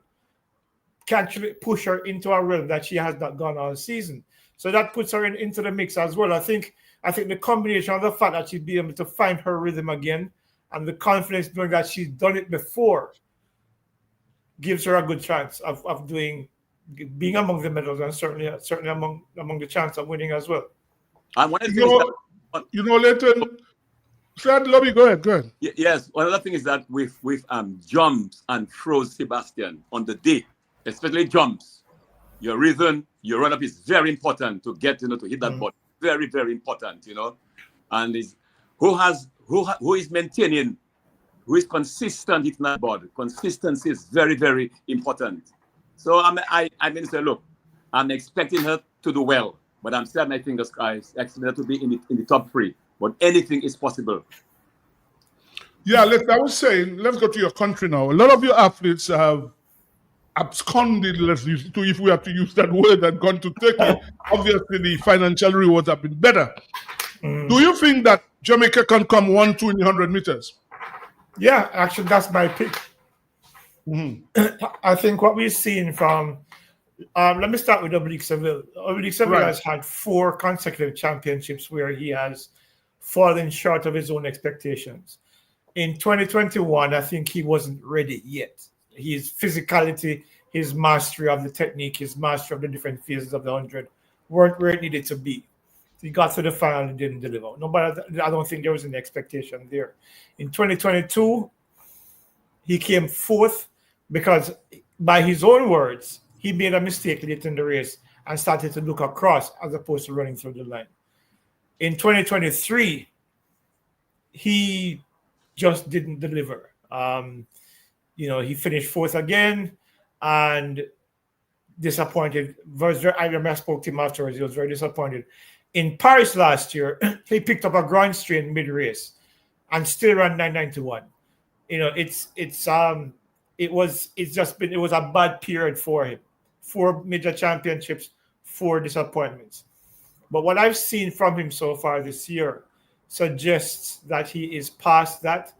can actually push her into a realm that she has not gone all season. So that puts her into the mix as well. I think the combination of the fact that she'd be able to find her rhythm again and the confidence knowing that she's done it before gives her a good chance of being among the medals and certainly among the chance of winning as well. And one Leighton, Lobby, go ahead. Yes, one other thing is that with jumps and throws, Sebastian, on the day, especially jumps, your rhythm, your run-up is very important to get, to hit that ball. Very, very important, and who is maintaining, who is consistent hitting that ball. Consistency is very, very important. So I mean, look, I'm expecting her to do well, but I'm still my fingers crossed, expecting her to be in the top 3. But anything is possible. Yeah, I was saying, let's go to your country now. A lot of your athletes have absconded, if we have to use that word, and gone to Turkey. Obviously, the financial rewards have been better. Do you think that Jamaica can come 1-2 in the 100 meters? Yeah, actually, that's my pick. I think what we've seen from, let me start with Oblique Seville. Oblique Seville has had 4 consecutive championships where he has fallen short of his own expectations. In 2021, I think he wasn't ready yet. His physicality, his mastery of the technique, his mastery of the different phases of the 100 weren't where it needed to be. He got to the final and didn't deliver. I don't think there was an expectation there. In 2022, he came 4th because, by his own words, he made a mistake late in the race and started to look across as opposed to running through the line. In 2023, he just didn't deliver. He finished 4th again and disappointed. I remember I spoke to him afterwards. He was very disappointed. In Paris last year, he picked up a groin strain mid-race and still ran 9:91. It was a bad period for him. 4 major championships, 4 disappointments. But what I've seen from him so far this year suggests that he is past that.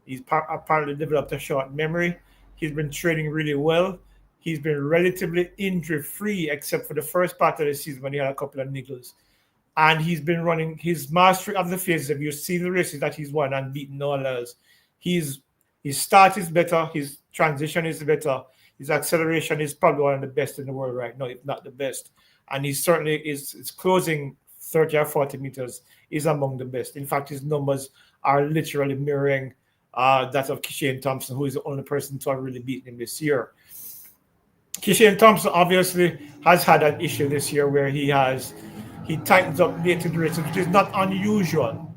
He's apparently developed a short memory. He's been training really well. He's been relatively injury-free except for the first part of the season when he had a couple of niggles. And he's been running his mastery of the phases. If you've seen the races that he's won and beaten all else, his start is better. His transition is better. His acceleration is probably one of the best in the world right now, if not the best. And he certainly is closing 30 or 40 meters is among the best. In fact, his numbers are literally mirroring that of Kishane Thompson, who is the only person to have really beaten him this year. Kishane Thompson obviously has had an issue this year where he tightens up late in the race, which is not unusual.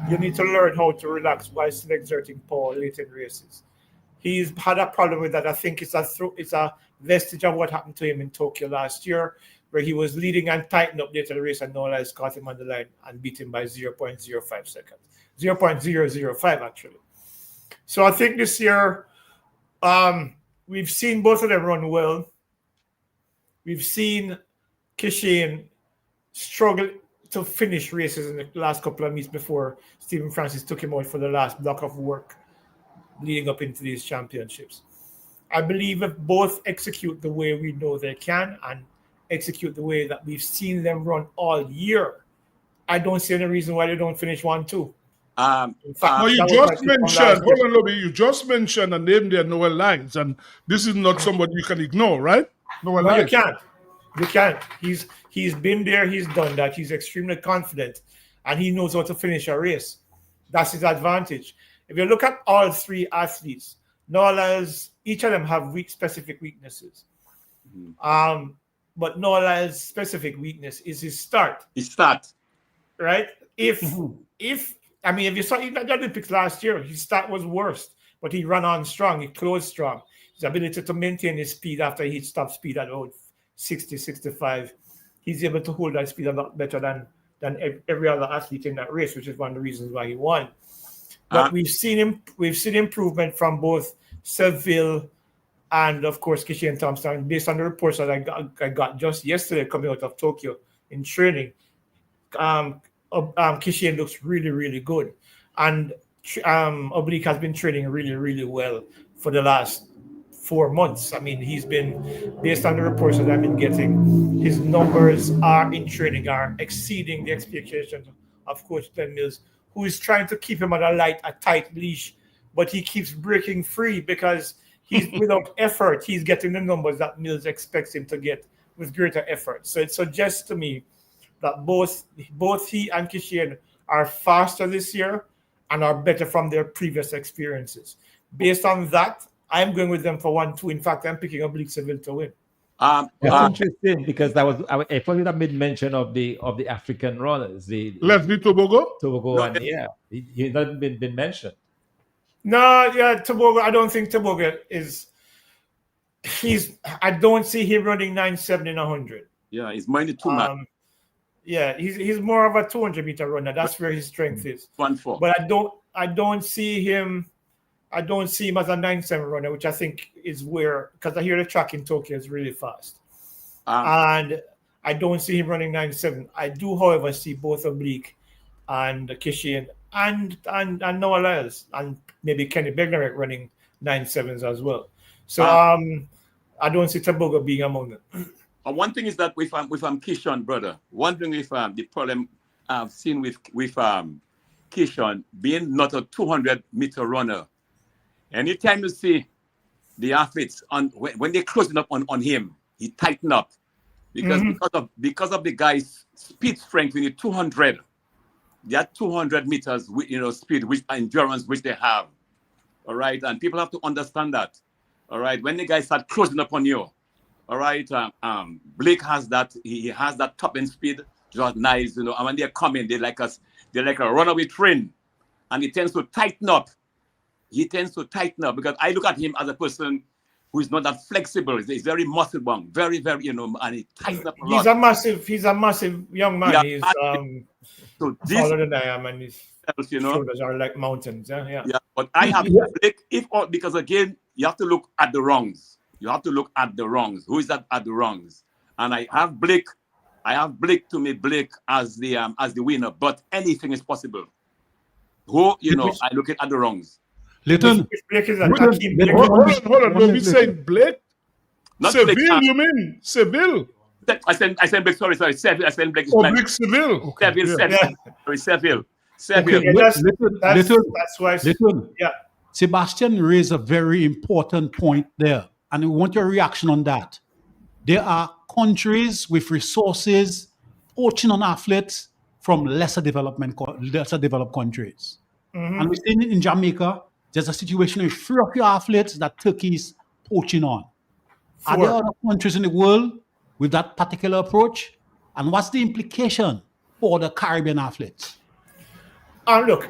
You need to learn how to relax while still exerting power late in races. He's had a problem with that. I think it's a vestige of what happened to him in Tokyo last year, where he was leading and tightened up later the race, and Noah Lyles caught him on the line and beat him by 0.05 seconds. 0.005 actually. So I think this year we've seen both of them run well. We've seen Kishane struggle to finish races in the last couple of meets before Stephen Francis took him out for the last block of work leading up into these championships. I believe if both execute the way we know they can and execute the way that we've seen them run all year, I don't see any reason why they don't finish 1-2. In fact, you just mentioned, hold on, Lobby, you just mentioned a name there, Noah Lyles, and this is not somebody you can ignore, right? Noah Lyles. You can't. He's been there, he's done that. He's extremely confident, and he knows how to finish a race. That's his advantage. If you look at all three athletes, Noah Lyles, each of them have specific weaknesses. But Noah Lyles' specific weakness is his start. Right? If you saw even at the Olympics last year, his start was worst, but he ran on strong, he closed strong. His ability to maintain his speed after he stopped speed at about 60, 65, he's able to hold that speed a lot better than every other athlete in that race, which is one of the reasons why he won. But we've seen improvement from both Seville and, of course, Kishane Thompson, based on the reports that I got just yesterday coming out of Tokyo in training. Kishane looks really, really good. And Oblique has been training really, really well for the last 4 months. I mean, he's been, based on the reports that I've been getting, his numbers in training are exceeding the expectations of Coach Glenn Mills, who is trying to keep him on a tight leash, but he keeps breaking free because he's without effort, he's getting the numbers that Mills expects him to get with greater effort. So it suggests to me that both he and Kishane are faster this year and are better from their previous experiences. Based on that, I'm going with them for 1-2. In fact, I'm picking Oblique Seville to win. That's interesting because I thought you made mention of the African runners, the Leslie Tobogo. He hasn't been mentioned. No, Tobogo. I don't think Tobogo is. I don't see him running 9.7 in 100. Yeah, he's minded too much. Yeah, he's more of a 200-meter runner. That's where his strength is. 1-4. But I don't see him. I don't see him as a 9.7 runner, which I think is where, because I hear the track in Tokyo is really fast. And I don't see him running 9.7. I do, however, see both Oblique and Kishane and Noah Lyles and maybe Kenny Bednarek running 9.7s as well. So I don't see Tobogo being among them. One thing is that with Kishane, brother, one thing with the problem I've seen with Kishane being not a 200-meter runner, anytime you see the athletes when they're closing up on him, he tighten up because of the guy's speed strength in the 200. That 200 meters, speed, which endurance which they have. All right, and people have to understand that. All right, when the guys start closing up on you, all right, Blake has that. He has that top end speed, just nice, and when they're coming, they're like a runaway train, and he tends to tighten up. Because I look at him as a person who is not that flexible. He's very muscle bound, very, very, and he tightens up a lot. He's a massive young man. Yeah, he's taller than I am, and his shoulders are like mountains. Yeah. But I have Blake, because again, you have to look at the rungs. Who is that at the rungs? And I have Blake to me, Blake as the winner. But anything is possible. I look at the rungs. Little. Hold on. Don't be saying Blake. Not Seville, Blake, you mean Seville? I said Blake. Sorry. Seville. I said Blake. Blake Seville. Seville. Okay, that's why. Yeah. Sebastian raised a very important point there, and we want your reaction on that. There are countries with resources poaching on athletes from lesser developed countries. And we've seen it in Jamaica. There's a situation with 3 of your athletes that Turkey's poaching on. Are there other countries in the world with that particular approach? And what's the implication for the Caribbean athletes? Look,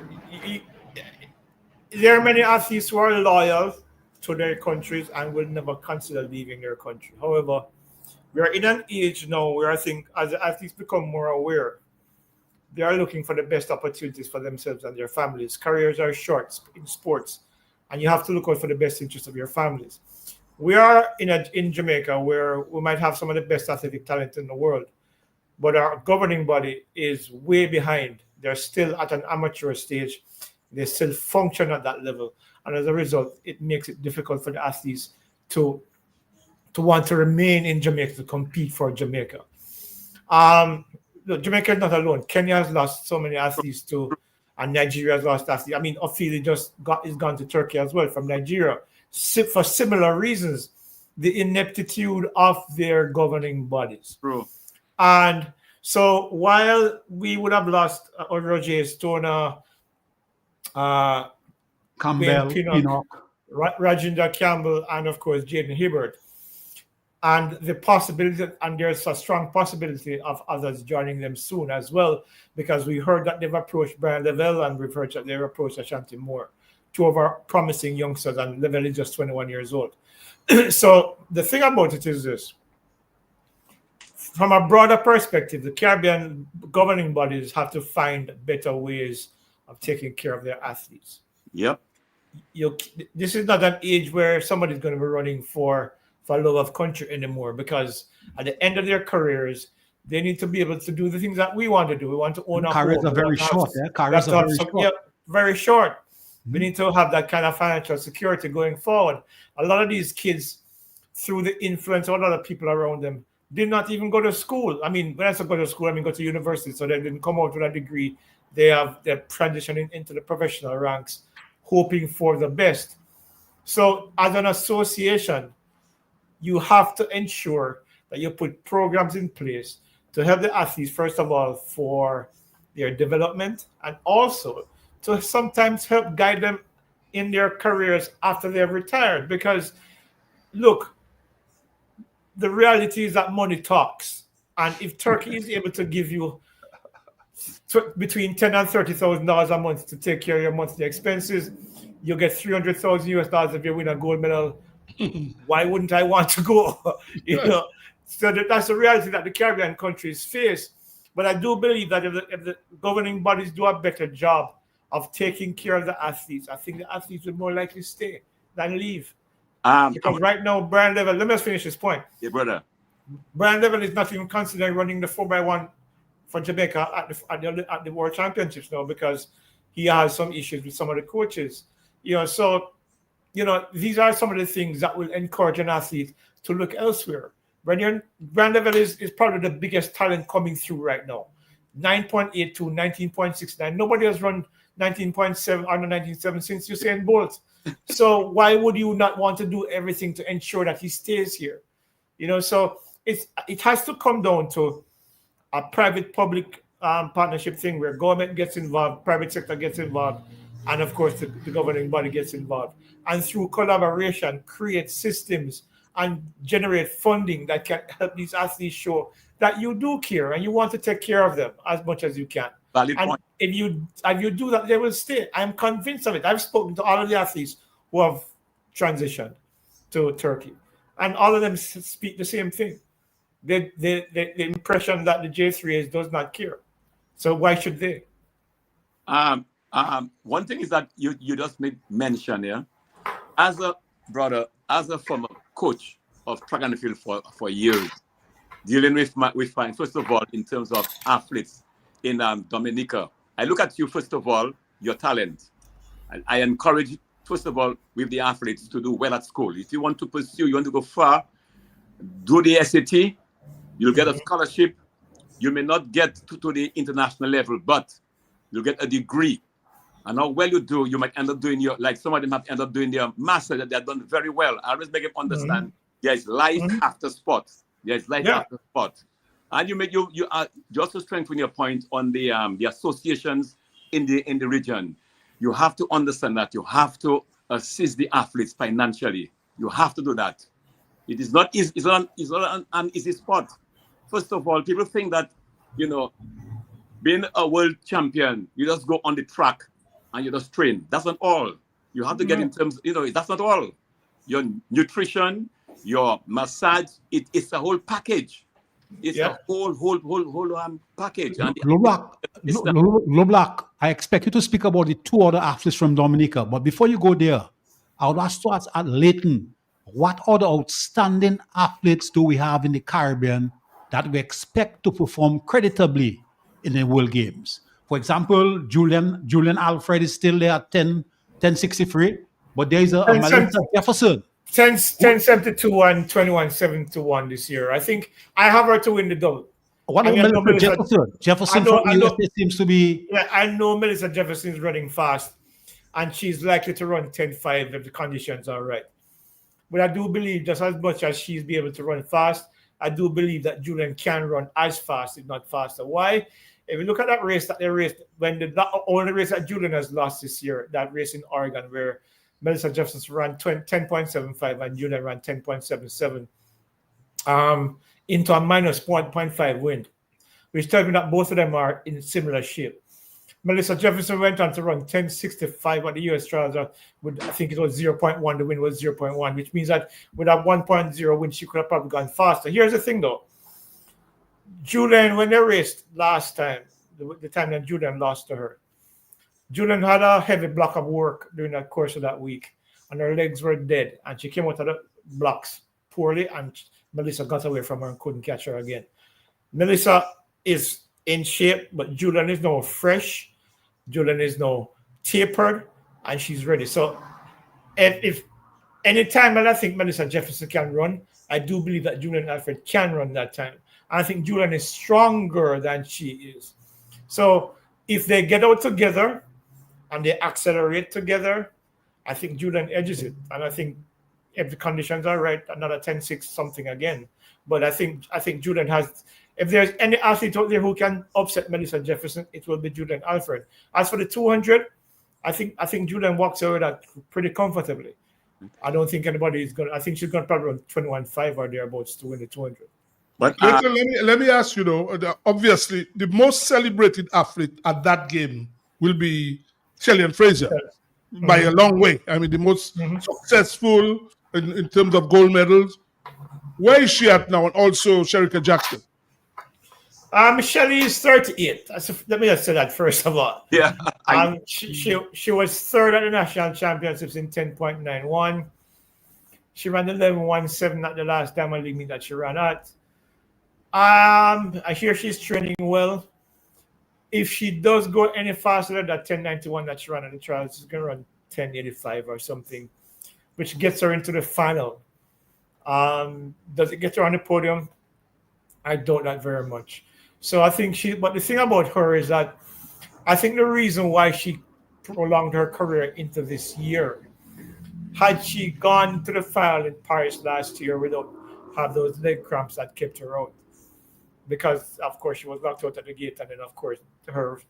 there are many athletes who are loyal to their countries and will never consider leaving their country. However, We are in an age now where I think as athletes become more aware, they are looking for the best opportunities for themselves and their families. Careers are short in sports, and you have to look out for the best interest of your families. We are in Jamaica where we might have some of the best athletic talent in the world, but our governing body is way behind. They're still at an amateur stage. They still function at that level. And as a result, it makes it difficult for the athletes to want to remain in Jamaica, to compete for Jamaica. Look, Jamaica is not alone. Kenya has lost so many athletes too, and Nigeria has lost athletes. I mean, Ophelia is gone to Turkey as well from Nigeria for similar reasons. The ineptitude of their governing bodies. True. And so while we would have lost Roger Stoner, Campbell, Pinnock, Rajendra Campbell, and of course Jaden Hibbert, and the possibility, and there's a strong possibility of others joining them soon as well, because we heard that they've approached Brian Lavelle and we've heard that they've approached Ashanti Moore, two of our promising youngsters, and Lavelle is just 21 years old. So the thing about it is this: from a broader perspective, the Caribbean governing bodies have to find better ways of taking care of their athletes. Yep. This is not an age where somebody's going to be running for love of country anymore, because at the end of their careers, they need to be able to do the things that we want to do. We want to own a careers home. are very short. Careers are very short. Yeah, very short. We need to have that kind of financial security going forward. A lot of these kids, through the influence of other people around them, did not even go to school. I mean, when I say go to school, I mean go to university. So they didn't come out with a degree. They're transitioning into the professional ranks, hoping for the best. So as an association, you have to ensure that you put programs in place to help the athletes, first of all, for their development, and also to sometimes help guide them in their careers after they've retired. Because, look, the reality is that money talks. And if Turkey is able to give you between $10,000 and $30,000 a month to take care of your monthly expenses, you get $300,000 if you win a gold medal. Why wouldn't I want to go? So that's the reality that the Caribbean countries face. But I do believe that if the governing bodies do a better job of taking care of the athletes, I think the athletes would more likely stay than leave. Because right now, Brian Lavelle, let me just finish this point. Yeah, brother. Brian Lavelle is not even considering running the 4x1 for Jamaica at the World Championships now, because he has some issues with some of the coaches. So these are some of the things that will encourage an athlete to look elsewhere. Brian Lavelle is probably the biggest talent coming through right now. 9.82, 19.69. Nobody has run 19.7 under 19.7 since Usain Bolt. So why would you not want to do everything to ensure that he stays here? So it has to come down to a private-public partnership thing where government gets involved, private sector gets involved, and of course the governing body gets involved. And through collaboration, create systems and generate funding that can help these athletes show that you do care and you want to take care of them as much as you can. Valid and point. If you do that, they will stay. I'm convinced of it. I've spoken to all of the athletes who have transitioned to Turkey, and all of them speak the same thing. The impression that the J3s does not care. So why should they? One thing is that you just made mention here. As a brother, as a former coach of track and field for years, dealing with first of all, in terms of athletes in Dominica, I look at you, first of all, your talent. I encourage, first of all, with the athletes to do well at school. If you want to pursue, you want to go far, do the SAT, you'll get a scholarship. You may not get to the international level, but you'll get a degree. And how well you do, you might end up doing like some of them have ended up doing their master that they've done very well. I always make them understand there's life after sport. There's life after sport. And you also strengthen your point on the associations in the region. You have to understand that you have to assist the athletes financially. You have to do that. It is not easy. It's not an easy sport. First of all, people think that being a world champion, you just go on the track and you just train. That's not all. You have to get in terms, that's not all. Your nutrition, your massage. It's a whole package. It's a whole package. And Loblack, I expect you to speak about the two other athletes from Dominica. But before you go there, I would like to ask at Leighton, what other outstanding athletes do we have in the Caribbean that we expect to perform creditably in the World Games? For example, Julian Alfred is still there at 1063, but there is a Melissa Jefferson. 10-72 and 21-7-1 this year. I think I have her to win the double. What about Melissa Jefferson? Jefferson from USA seems to be... Yeah, I know Melissa Jefferson is running fast, and she's likely to run 10-5 if the conditions are right. But I do believe, just as much as she's be able to run fast, I do believe that Julian can run as fast, if not faster. Why? If you look at that race that they raced, when the only race that Julian has lost this year, that race in Oregon, where Melissa Jefferson ran 10.75 and Julian ran 10.77 into a minus 0.5 wind, which tells me that both of them are in similar shape. Melissa Jefferson went on to run 10.65 at the US trials with, I think it was 0.1, the wind was 0.1, which means that with that 1.0 wind, she could have probably gone faster. Here's the thing though. Julian, when they raced last time, the time that Julian lost to her, Julian had a heavy block of work during that course of that week, and her legs were dead, and she came out of the blocks poorly, and Melissa got away from her and couldn't catch her again. Melissa is in shape, but Julian is now fresh. Julian is now tapered, and she's ready. So if any time that I think Melissa Jefferson can run, I do believe that Julian Alfred can run that time. I think Julian is stronger than she is. So if they get out together and they accelerate together, I think Julian edges it. And I think if the conditions are right, another 10-6 something again. But I think Julian has, if there's any athlete out there who can upset Melissa Jefferson, it will be Julian Alfred. As for the 200, I think Julian walks over that pretty comfortably. I don't think anybody is going to, I think she's going to probably run 21.5 or thereabouts to win the 200. But let me ask you though, obviously the most celebrated athlete at that game will be Shelly-Ann Fraser by a long way. I mean, the most successful in terms of gold medals. Where is she at now? And also Shericka Jackson. Shelly is 38. Let me just say that first of all. Yeah. She was third at the national championships in 10.91. She ran 11.17 at the last Diamond League meet that she ran at. I hear she's training well. If she does go any faster than that 10.91 that she ran at the trials, she's going to run 10.85 or something, which gets her into the final. Does it get her on the podium? I doubt that very much. So I think but the thing about her is that I think the reason why she prolonged her career into this year, had she gone to the final in Paris last year without have those leg cramps that kept her out, because of course she was knocked out at the gate, and then of course her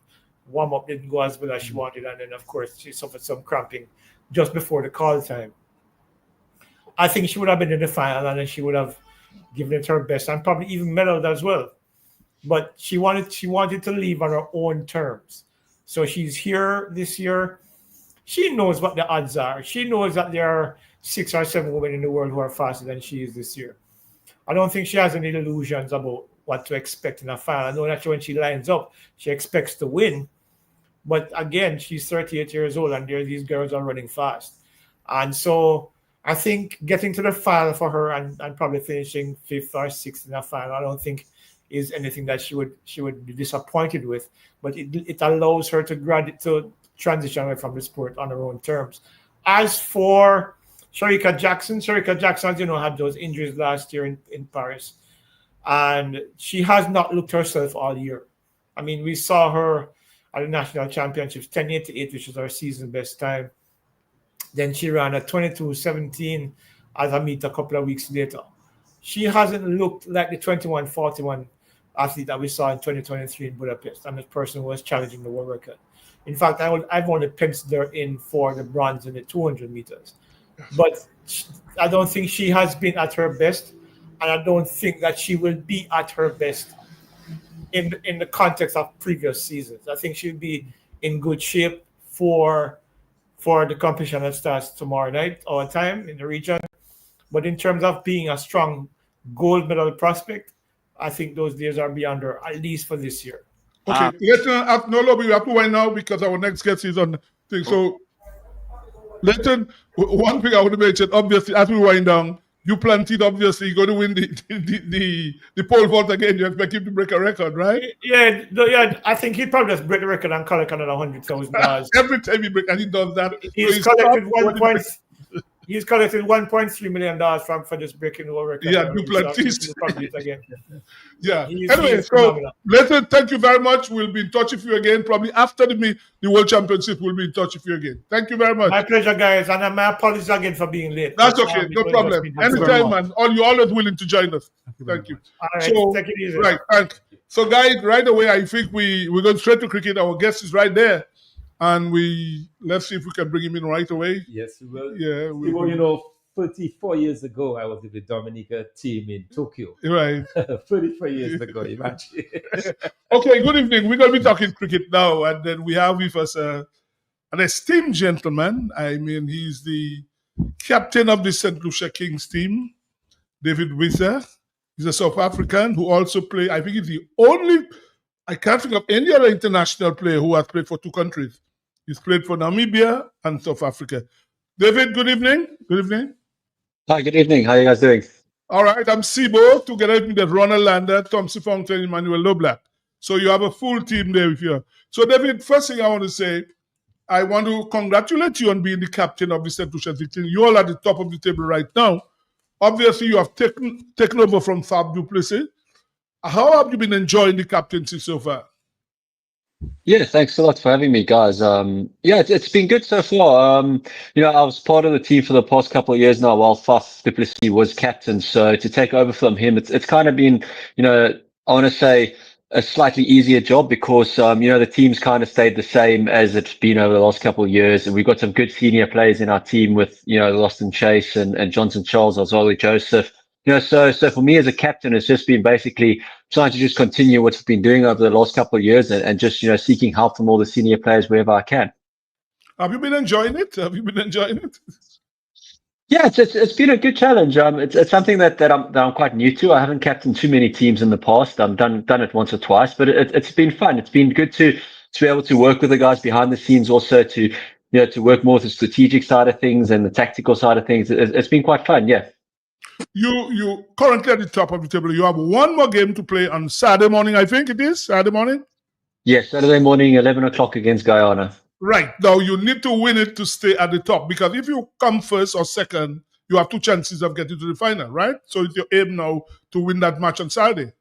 warm-up didn't go as well as she wanted, and then of course she suffered some cramping just before the call time. I think she would have been in the final, and then she would have given it her best and probably even medaled as well. But she wanted to leave on her own terms. So she's here this year. She knows what the odds are. She knows that there are 6 or 7 women in the world who are faster than she is this year. I don't think she has any illusions about what to expect in a final. I know that when she lines up, she expects to win. But again, she's 38 years old, and these girls are running fast. And so I think getting to the final for her and probably finishing 5th or 6th in the final, I don't think is anything that she would be disappointed with. But it allows her to transition away from the sport on her own terms. As for Shericka Jackson, as you know, had those injuries last year in Paris. And she has not looked herself all year. I mean, we saw her at the national championships, 10.88, which was her season best time. Then she ran a 22.17 as a meet a couple of weeks later. She hasn't looked like the 21.41 athlete that we saw in 2023 in Budapest, and the person who was challenging the world record. In fact, I've only penciled her in for the bronze in the 200 meters. But I don't think she has been at her best, and I don't think that she will be at her best in the context of previous seasons. I think she'll be in good shape for the competition that starts tomorrow night, our time in the region. But in terms of being a strong gold medal prospect, I think those days are beyond her, at least for this year. Okay, Leighton, we have to wind now because our next guest is on the thing. So, Leighton, one thing I want to mention, obviously, as we wind down, you planted, obviously, you're going to win the pole vault again. You expect him to break a record, right? Yeah, I think he'd probably just break the record and collect another $100,000. Every time he breaks, and he does that. He's collected He's collected $1.3 million for just breaking the world record. Yeah, Duplantis. So probably it again. Yeah. He's Anyway, so phenomenal. Leighton, thank you very much. We'll be in touch with you again. Probably after the World Championship, we'll be in touch with you again. Thank you very much. My pleasure, guys. And my apologies again for being late. That's okay. No problem. Anytime, man. You're always willing to join us. Thank you. All right. So, Take it easy. right. Thank. So, guys, right away, I think we're going straight to cricket. Our guest is right there. And let's see if we can bring him in right away. Yes, we will. Yeah. You know, 34 years ago, I was with the Dominica team in Tokyo. Right. 34 years ago, imagine. Okay, good evening. We're going to be talking cricket now. And then we have with us an esteemed gentleman. I mean, he's the captain of the St. Lucia Kings team, David Wiese. He's a South African who also plays, I think he's the only, I can't think of any other international player who has played for two countries. He's played for Namibia and South Africa. David, good evening. Good evening. Hi, good evening. How are you guys doing? All right, I'm Sibo, together with Ronald Lander, Thompson Fountain, Emmanuel Loblack. So you have a full team there with you. So David, first thing I want to say, I want to congratulate you on being the captain of the St. Lucia team. You all at the top of the table right now. Obviously, you have taken over from Fab du Plessis. How have you been enjoying the captaincy so far? Yeah, thanks a lot for having me, guys. It's been good so far. I was part of the team for the past couple of years now while Faf du Plessis was captain. So to take over from him, it's kind of been, I want to say a slightly easier job because, the team's kind of stayed the same as it's been over the last couple of years. And we've got some good senior players in our team with, Loston Chase and Johnson Charles, Ozoli Joseph. So for me as a captain, it's just been basically trying to just continue what we've been doing over the last couple of years and just, seeking help from all the senior players wherever I can. Have you been enjoying it? Yeah, it's been a good challenge. It's something that I'm quite new to. I haven't captained too many teams in the past. I've done it once or twice, but it's been fun. It's been good to be able to work with the guys behind the scenes, also to work more with the strategic side of things and the tactical side of things. It's been quite fun, yeah. You currently at the top of the table. You have one more game to play on Saturday morning, I think it is. Saturday morning? Yes, Saturday morning, 11 o'clock against Guyana. Right. Now, you need to win it to stay at the top because if you come first or second, you have two chances of getting to the final, right? So it's your aim now to win that match on Saturday.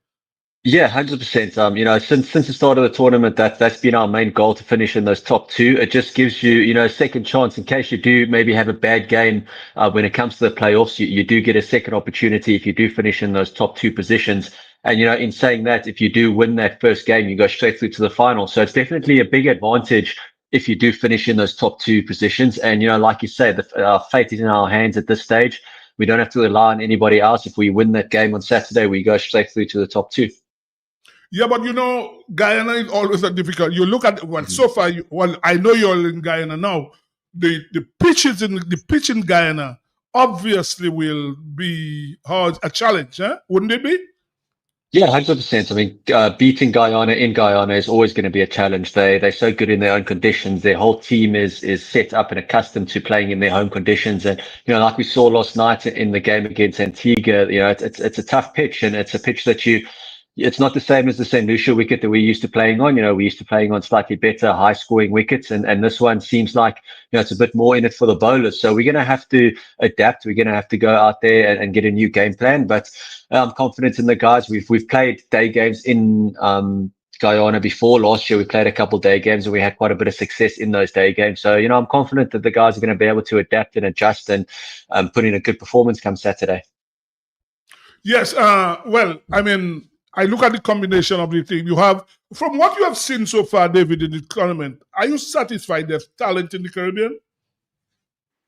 Yeah, 100%. Since the start of the tournament, that's been our main goal, to finish in those top two. It just gives you, a second chance in case you do maybe have a bad game when it comes to the playoffs. You do get a second opportunity if you do finish in those top two positions. And, in saying that, if you do win that first game, you go straight through to the final. So it's definitely a big advantage if you do finish in those top two positions. And, like you say, our fate is in our hands at this stage. We don't have to rely on anybody else. If we win that game on Saturday, we go straight through to the top two. Yeah, but Guyana is always a difficult. You look at so far. I know you're in Guyana now. The pitch in Guyana obviously will be a challenge, wouldn't it be? Yeah, 100%. I mean, beating Guyana in Guyana is always going to be a challenge. They're so good in their own conditions. Their whole team is set up and accustomed to playing in their home conditions. And like we saw last night in the game against Antigua, it's a tough pitch, and it's a pitch that it's not the same as the St. Lucia wicket that we're used to playing on. We're used to playing on slightly better, high-scoring wickets, and this one seems like it's a bit more in it for the bowlers. So we're going to have to adapt. We're going to have to go out there and get a new game plan. But I'm confident in the guys. We've played day games in Guyana before. Last year we played a couple of day games, and we had quite a bit of success in those day games. So I'm confident that the guys are going to be able to adapt and adjust and put in a good performance come Saturday. Yes. I look at the combination of the team you have. From what you have seen so far, David, in the tournament, are you satisfied there's talent in the Caribbean?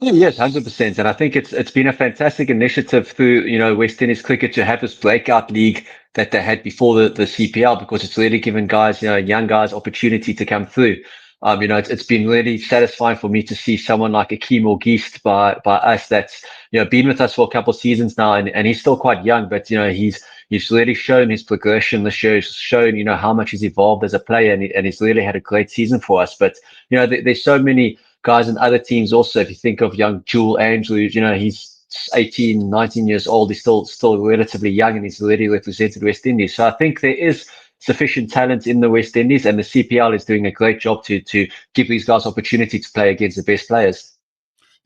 Yes, 100%. And I think it's been a fantastic initiative through, West Indies Cricket to have this breakout league that they had before the CPL, because it's really given guys, young guys opportunity to come through. It's been really satisfying for me to see someone like Akeem Auguste by us that's, been with us for a couple of seasons now, and he's still quite young, but, he's really shown his progression this year. He's shown, how much he's evolved as a player, and he's really had a great season for us. But, there's so many guys in other teams also. If you think of young Jewel Andrews, he's 18, 19 years old. He's still relatively young, and he's already represented West Indies. So I think there is sufficient talent in the West Indies, and the CPL is doing a great job to give these guys opportunity to play against the best players.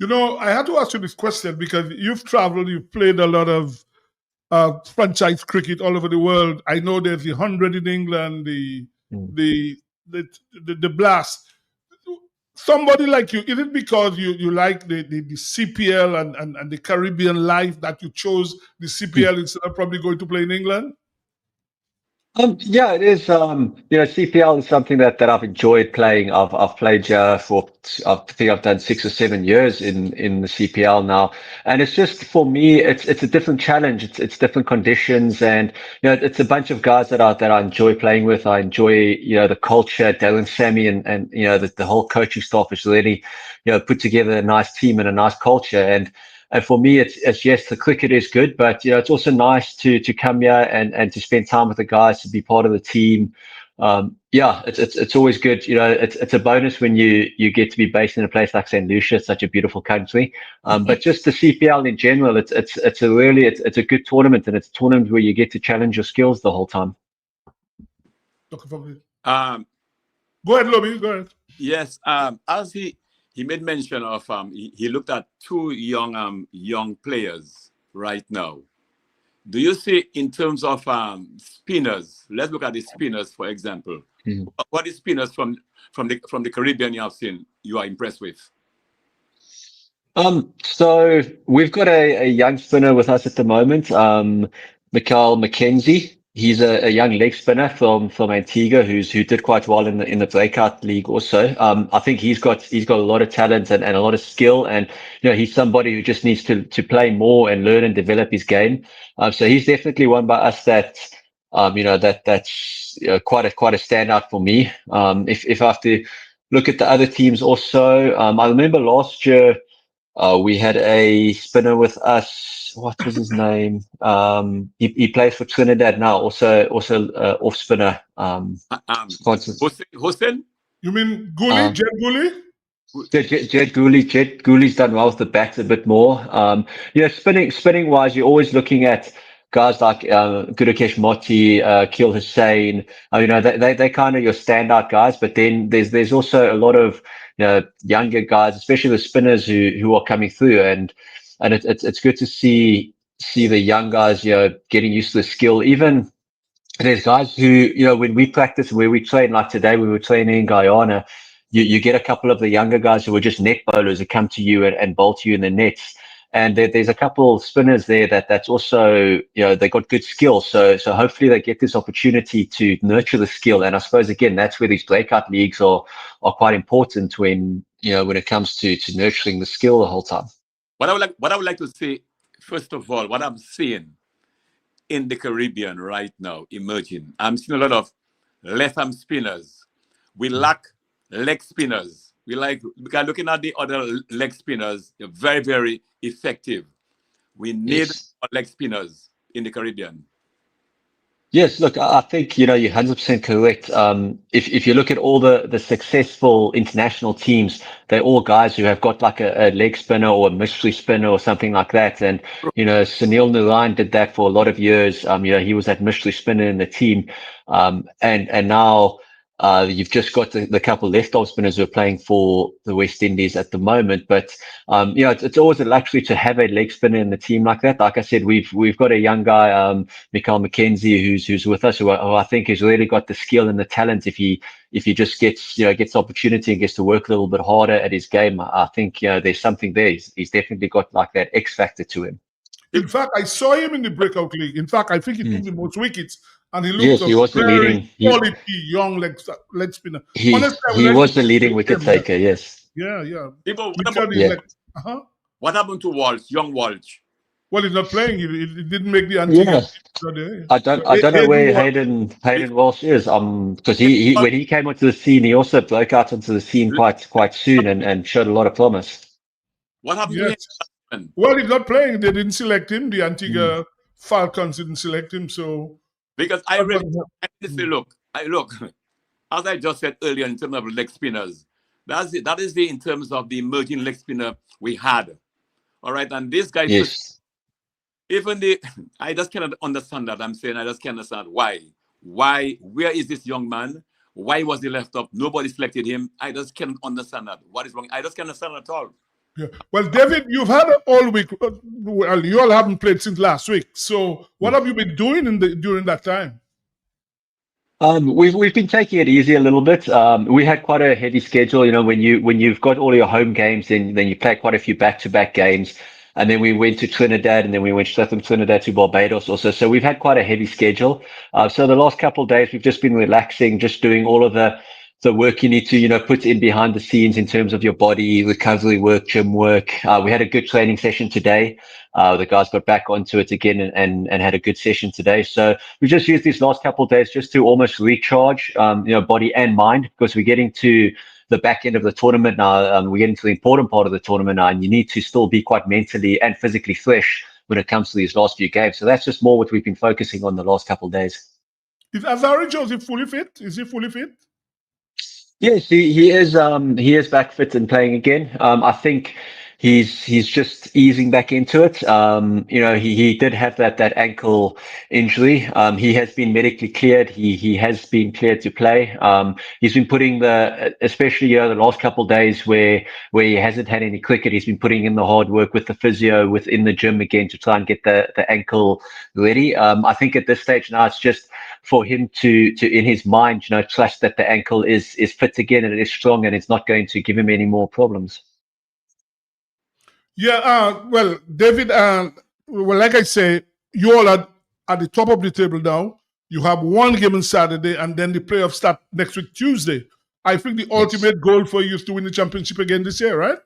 I had to ask you this question because you've traveled, you've played a lot of franchise cricket all over the world. I know there's the 100 in England, the Blast. Somebody like you, is it because you like the CPL and the Caribbean life that you chose the CPL instead of probably going to play in England? Yeah, it is. CPL is something that I've enjoyed playing. I've played for, I think I've done 6 or 7 years in the CPL now. And it's just, for me, it's a different challenge. It's different conditions. And, it's a bunch of guys that I enjoy playing with. I enjoy, the culture. Darren Sammy and the whole coaching staff is really, put together a nice team and a nice culture. And for me, it's yes, the cricket is good, but it's also nice to come here and to spend time with the guys, to be part of the team. It's always good. It's a bonus when you get to be based in a place like St. Lucia, such a beautiful country. But just the CPL in general, it's a good tournament, and it's a tournament where you get to challenge your skills the whole time. Go ahead, Lobby. Go ahead. Yes. As he made mention of he looked at 2 young players right now. Do you see, in terms of spinners? Let's look at the spinners, for example. What is spinners from the Caribbean you have seen you are impressed with? So we've got a young spinner with us at the moment, Michael McKenzie. He's a young leg spinner from Antigua who did quite well in the breakout league also. I think he's got a lot of talent and a lot of skill, and he's somebody who just needs to play more and learn and develop his game. So he's definitely one by us that's quite a standout for me. If I have to look at the other teams also, I remember last year we had a spinner with us. What was his name? He plays for Trinidad now. Also off spinner. Hussein? You mean Gooley? Jed Gooley? Jed Gooley. Jed Gooley's done well with the bats a bit more. Spinning wise, you're always looking at guys like Gudakesh Motti, Keel Hussain. They kind of your standout guys. But then there's also a lot of younger guys, especially the spinners who are coming through, and it's good to see the young guys getting used to the skill. Even there's guys who when we practice, where we train, like today we were training in Guyana, you get a couple of the younger guys who are just net bowlers who come to you and bowl to you in the nets. And there's a couple of spinners there that's also, they got good skill. So hopefully they get this opportunity to nurture the skill. And I suppose, again, that's where these breakout leagues are quite important when it comes to nurturing the skill the whole time. What I would like to say, first of all, what I'm seeing in the Caribbean right now emerging, I'm seeing a lot of left-arm spinners. We lack leg spinners. Because looking at the other leg spinners, they're very, very effective. We need leg spinners in the Caribbean. Yes, look, I think you're 100% correct. If you look at all the successful international teams, they're all guys who have got like a leg spinner or a mystery spinner or something like that. And Sunil Narayan did that for a lot of years. He was that mystery spinner in the team, and now you've just got the couple left-arm spinners who are playing for the West Indies at the moment. But it's always a luxury to have a leg spinner in the team like that. Like I said, we've got a young guy, Michael McKenzie, who's with us, who I think has really got the skill and the talent. If he just gets the opportunity and gets to work a little bit harder at his game, I think there's something there. He's definitely got like that X factor to him. In fact, I saw him in the breakout league. In fact, I think he took the most wickets. And he looked he was the leading quality young leg spinner. He was the leading wicket taker. Yes. Yeah. People, What happened to Walsh, young Walsh? Well, he's not playing. He didn't make the Antigua. Yeah. I don't know where Hayden Walsh is. Because he when he came onto the scene, he also broke out onto the scene quite soon and showed a lot of promise. What happened Yes. to him? Well, he's not playing. They didn't select him. The Antigua Falcons didn't select him. So because I say, look, as I just said earlier in terms of leg spinners, that is in terms of the emerging leg spinner we had. All right, and this guy, I just cannot understand that. I'm saying I just can't understand why. Where is this young man? Why was he left up? Nobody selected him. I just can't understand that. What is wrong? I just can't understand at all. Yeah. Well, David, you've had all week. Well, you all haven't played since last week. So, what have you been doing during that time? We've been taking it easy a little bit. We had quite a heavy schedule. You know, when you've got all your home games, then you play quite a few back-to-back games, and then we went to Trinidad, and then we went straight from Trinidad to Barbados also. So we've had quite a heavy schedule. So the last couple of days we've just been relaxing, just doing all of the work you need to, put in behind the scenes in terms of your body, recovery work, gym work. We had a good training session today. The guys got back onto it again and had a good session today. So we just used these last couple of days just to almost recharge, body and mind, because we're getting to the back end of the tournament now. We're getting to the important part of the tournament now, and you need to still be quite mentally and physically fresh when it comes to these last few games. So that's just more what we've been focusing on the last couple of days. Is Azari Joseph fully fit? Is he fully fit? Yes, he is. He is back fit and playing again. I think he's just easing back into it. He did have that ankle injury. He has been medically cleared. He has been cleared to play. He's been putting especially the last couple of days where he hasn't had any cricket. He's been putting in the hard work with the physio within the gym again to try and get the ankle ready. I think at this stage now it's just for him to in his mind, trust that the ankle is fit again and it is strong and it's not going to give him any more problems. Yeah, well, David, like I say, you all are at the top of the table now. You have one game on Saturday, and then the playoffs start next week, Tuesday. I think the ultimate goal for you is to win the championship again this year, right?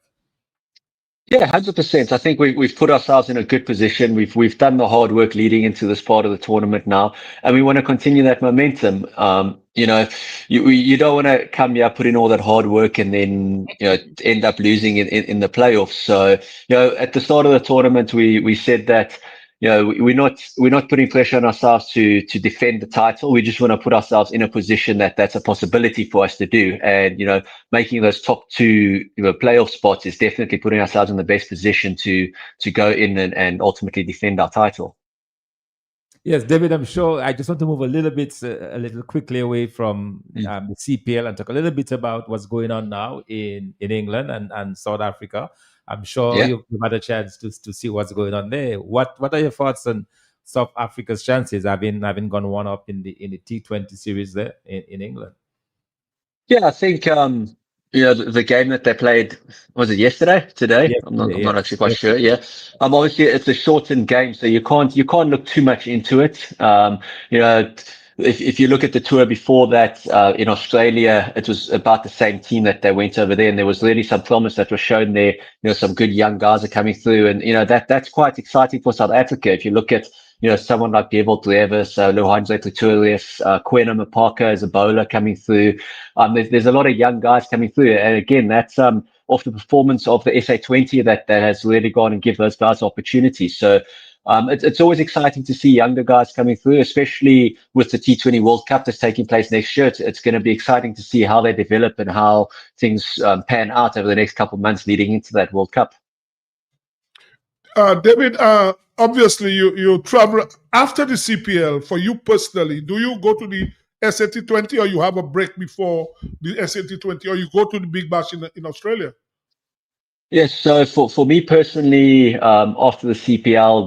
Yeah, 100%. I think we've put ourselves in a good position. We've done the hard work leading into this part of the tournament now, and we want to continue that momentum. You don't want to come here, put in all that hard work, and then end up losing in the playoffs. So at the start of the tournament, we said that we're not putting pressure on ourselves to defend the title. We just want to put ourselves in a position that's a possibility for us to do. And making those top two playoff spots is definitely putting ourselves in the best position to go in and ultimately defend our title. Yes, David, I'm sure. I just want to move a little quickly away from the CPL and talk a little bit about what's going on now in England and South Africa. I'm sure you've had a chance to see what's going on there. What are your thoughts on South Africa's chances having gone one up in the T20 series there in England? Yeah, I think the game that they played, was it yesterday? Today? Yes, I'm not actually quite sure. Yeah. Obviously it's a shortened game, so you can't look too much into it. If you look at the tour before that, in Australia, it was about the same team that they went over there, and there was really some promise that was shown there. Some good young guys are coming through, and that's quite exciting for South Africa. If you look at someone like Dewald Brevis, Lohane Pretorius, Quena Mapaka as a bowler coming through. There's a lot of young guys coming through, and again, that's off the performance of the SA20 that has really gone and give those guys opportunities. So. It's always exciting to see younger guys coming through, especially with the T20 World Cup that's taking place next year. It's going to be exciting to see how they develop and how things pan out over the next couple of months leading into that World Cup. David, obviously you travel after the CPL. For you personally, do you go to the SAT20 or you have a break before the SAT20, or you go to the Big Bash in Australia? Yes, so for me personally, after the CPL,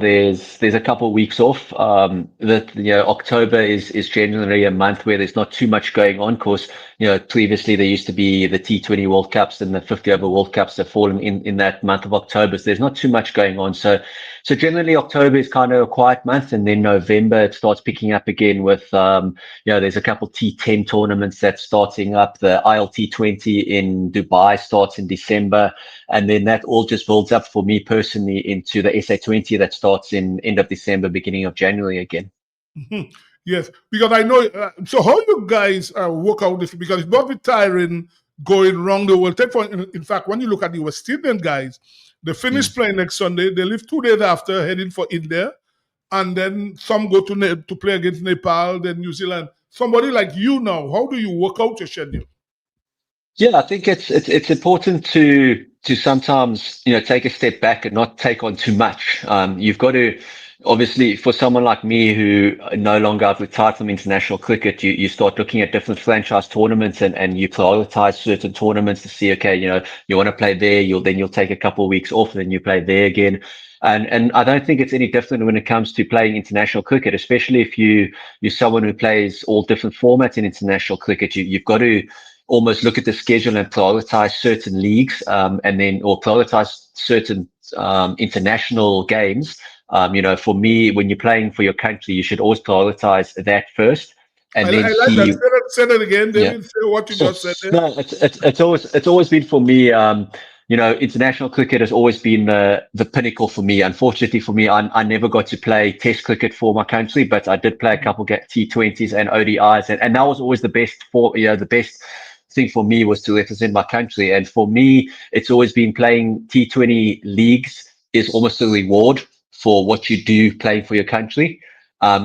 there's a couple of weeks off. October is generally a month where there's not too much going on. Of course, previously there used to be the T20 World Cups and the 50 over World Cups that fallen in that month of October. So there's not too much going on. So generally October is kind of a quiet month, and then November it starts picking up again with there's a couple T10 tournaments that's starting up. The ILT20 in Dubai starts in December, and then then that all just builds up for me personally into the SA20 that starts in end of December, beginning of January again. Yes, because I know. So how you guys work out this? Because it's not tiring going around the world. In fact, when you look at the West Indian guys, they finish playing next Sunday. They leave 2 days after, heading for India, and then some go to play against Nepal, then New Zealand. Somebody like you now, how do you work out your schedule? Yeah, I think it's important to sometimes, take a step back and not take on too much. You've got to, obviously, for someone like me who no longer I've retired from international cricket, you start looking at different franchise tournaments and you prioritize certain tournaments to see, okay, you want to play there, you'll take a couple of weeks off, then you play there again. And I don't think it's any different when it comes to playing international cricket, especially if you're someone who plays all different formats in international cricket. You've got to almost look at the schedule and prioritize certain leagues, or prioritize certain international games. For me, when you're playing for your country, you should always prioritize that first, and then I like see. that. Say that again, David. Yeah. Say what you just said there. No, it's always been for me. International cricket has always been the pinnacle for me. Unfortunately for me, I never got to play Test cricket for my country, but I did play a couple T20s and ODIs, and that was always the best the best thing for me was to represent my country. And for me, it's always been playing T20 leagues is almost a reward for what you do playing for your country.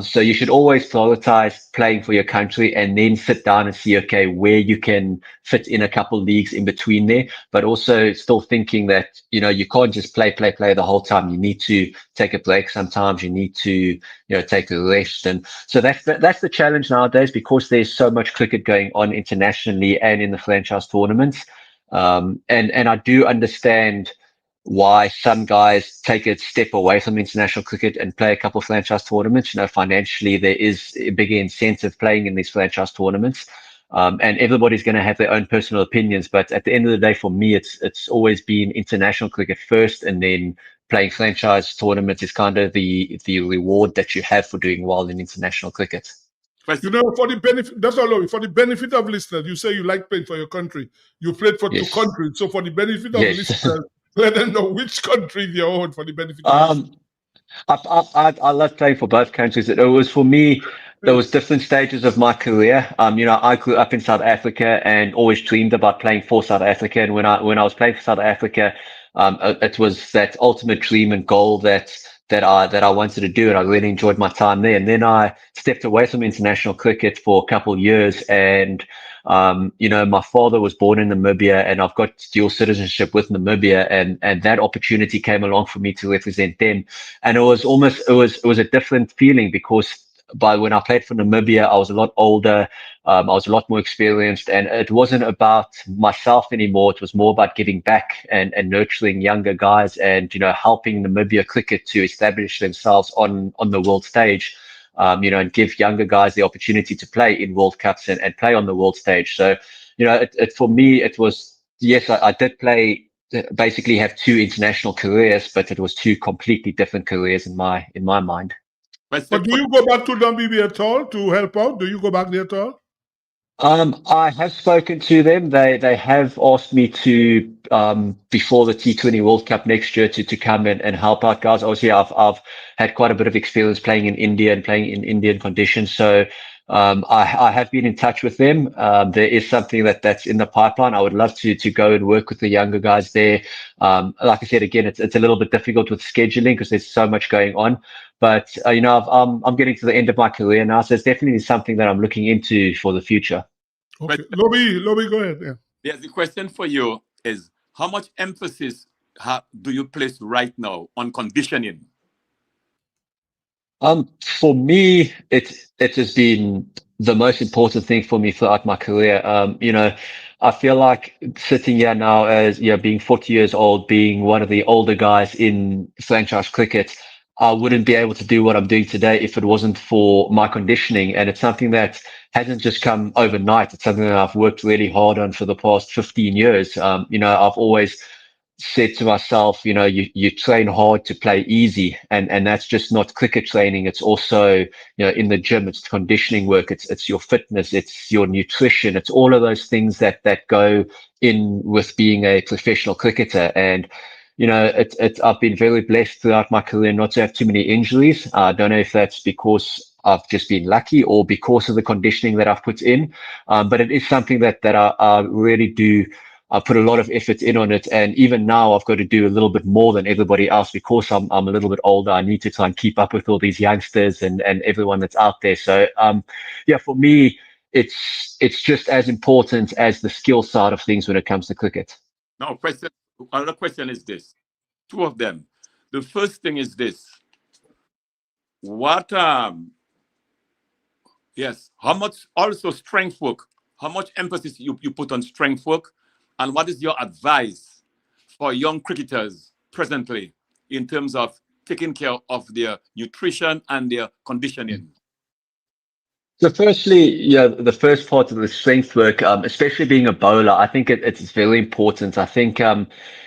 So you should always prioritize playing for your country and then sit down and see, okay, where you can fit in a couple leagues in between there, but also still thinking that, you can't just play the whole time. You need to take a break sometimes. You need to, take a rest. And so that's the challenge nowadays, because there's so much cricket going on internationally and in the franchise tournaments. And I do understand why some guys take a step away from international cricket and play a couple of franchise tournaments. Financially, there is a bigger incentive playing in these franchise tournaments. And everybody's going to have their own personal opinions. But at the end of the day, for me, it's always been international cricket first, and then playing franchise tournaments is kind of the reward that you have for doing well in international cricket. For the benefit, that's all. For the benefit of listeners, you say you like playing for your country. You played for two countries, so for the benefit of listeners, let them know which country you're on for the benefit of I love playing for both countries. It was, for me, there was different stages of my career. I grew up in South Africa and always dreamed about playing for South Africa. And when I was playing for South Africa, it was that ultimate dream and goal that I wanted to do, and I really enjoyed my time there. And then I stepped away from international cricket for a couple of years, and my father was born in Namibia, and I've got dual citizenship with Namibia, and that opportunity came along for me to represent them. And it was a different feeling, because when I played for Namibia, I was a lot older, I was a lot more experienced, and it wasn't about myself anymore. It was more about giving back and nurturing younger guys, and helping Namibia cricket to establish themselves on the world stage. And give younger guys the opportunity to play in World Cups and play on the world stage. So, for me, it was, yes, I did basically have two international careers, but it was two completely different careers in my mind. But do you go back to Namibia at all to help out? Do you go back there at all? I have spoken to them. They have asked me to, before the T20 World Cup next year, to come and help out guys. Obviously, I've had quite a bit of experience playing in India and playing in Indian conditions. So I have been in touch with them. There is something that's in the pipeline. I would love to go and work with the younger guys there. Like I said, again, it's a little bit difficult with scheduling because there's so much going on. But I'm getting to the end of my career now, so it's definitely something that I'm looking into for the future. Okay, Lobby, go ahead. Yeah. Yes, the question for you is, how much emphasis do you place right now on conditioning? For me, it has been the most important thing for me throughout my career. I feel like sitting here now as being 40 years old, being one of the older guys in franchise cricket, I wouldn't be able to do what I'm doing today if it wasn't for my conditioning. And it's something that hasn't just come overnight. It's something that I've worked really hard on for the past 15 years. I've always said to myself, you train hard to play easy, and that's just not cricket training. It's also, in the gym, it's conditioning work, it's your fitness, it's your nutrition, it's all of those things that go in with being a professional cricketer. And I've been very blessed throughout my career not to have too many injuries. I don't know if that's because I've just been lucky or because of the conditioning that I've put in, but it is something that I really do. I put a lot of effort in on it, and even now I've got to do a little bit more than everybody else because I'm a little bit older. I need to try and keep up with all these youngsters and everyone that's out there. So for me, it's just as important as the skill side of things when it comes to cricket. Now, another question is this: two of them. The first thing is this: what? Yes. How much also strength work? How much emphasis you put on strength work? And what is your advice for young cricketers presently in terms of taking care of their nutrition and their conditioning? So firstly, the first part of the strength work, especially being a bowler, I think it's very important. I think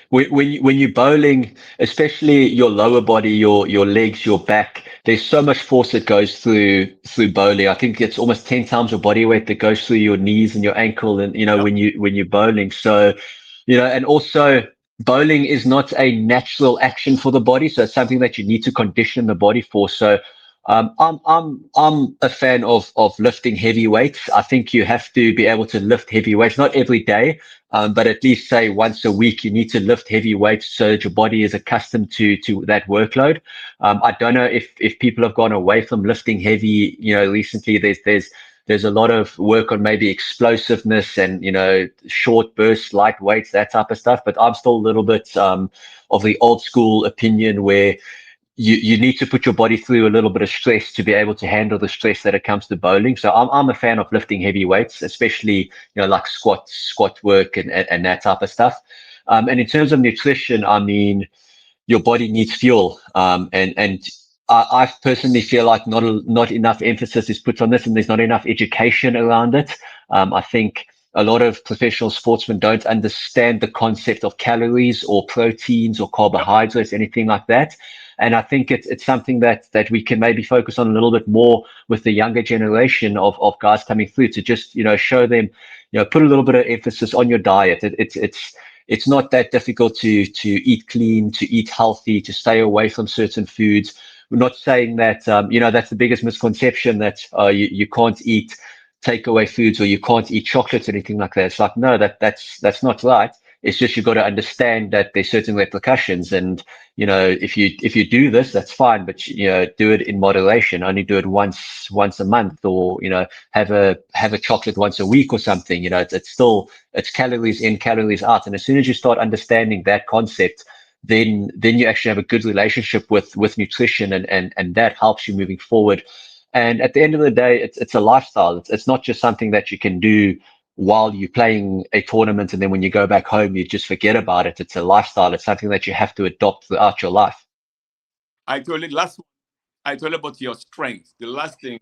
when you're bowling, especially your lower body, your legs, your back, there's so much force that goes through bowling. I think it's almost 10 times your body weight that goes through your knees and your ankle, and when you're bowling. So, and also bowling is not a natural action for the body, so it's something that you need to condition the body for. So I'm a fan of lifting heavy weights. I think you have to be able to lift heavy weights, not every day, but at least say once a week. You need to lift heavy weights so that your body is accustomed to that workload. I don't know if people have gone away from lifting heavy. Recently there's a lot of work on maybe explosiveness and short bursts, light weights, that type of stuff. But I'm still a little bit of the old school opinion where you need to put your body through a little bit of stress to be able to handle the stress that it comes to bowling. So I'm a fan of lifting heavy weights, especially like squat work and that type of stuff. And in terms of nutrition, I mean, your body needs fuel, and I personally feel like not enough emphasis is put on this, and there's not enough education around it. I think a lot of professional sportsmen don't understand the concept of calories or proteins or carbohydrates, anything like that. And I think it's something that we can maybe focus on a little bit more with the younger generation of guys coming through, to just, show them, put a little bit of emphasis on your diet. It's not that difficult to eat clean, to eat healthy, to stay away from certain foods. We're not saying that, that's the biggest misconception, that you can't eat takeaway foods or you can't eat chocolates or anything like that. It's like, no, that's not right. It's just you've got to understand that there's certain repercussions, and if you do this, that's fine, but do it in moderation. Only do it once a month, or have a chocolate once a week or something. It's calories in, calories out, and as soon as you start understanding that concept, then you actually have a good relationship with nutrition, and that helps you moving forward. And at the end of the day, it's a lifestyle. It's not just something that you can do while you're playing a tournament, and then when you go back home, you just forget about it. It's a lifestyle. It's something that you have to adopt throughout your life. I told you about your strength. The last thing,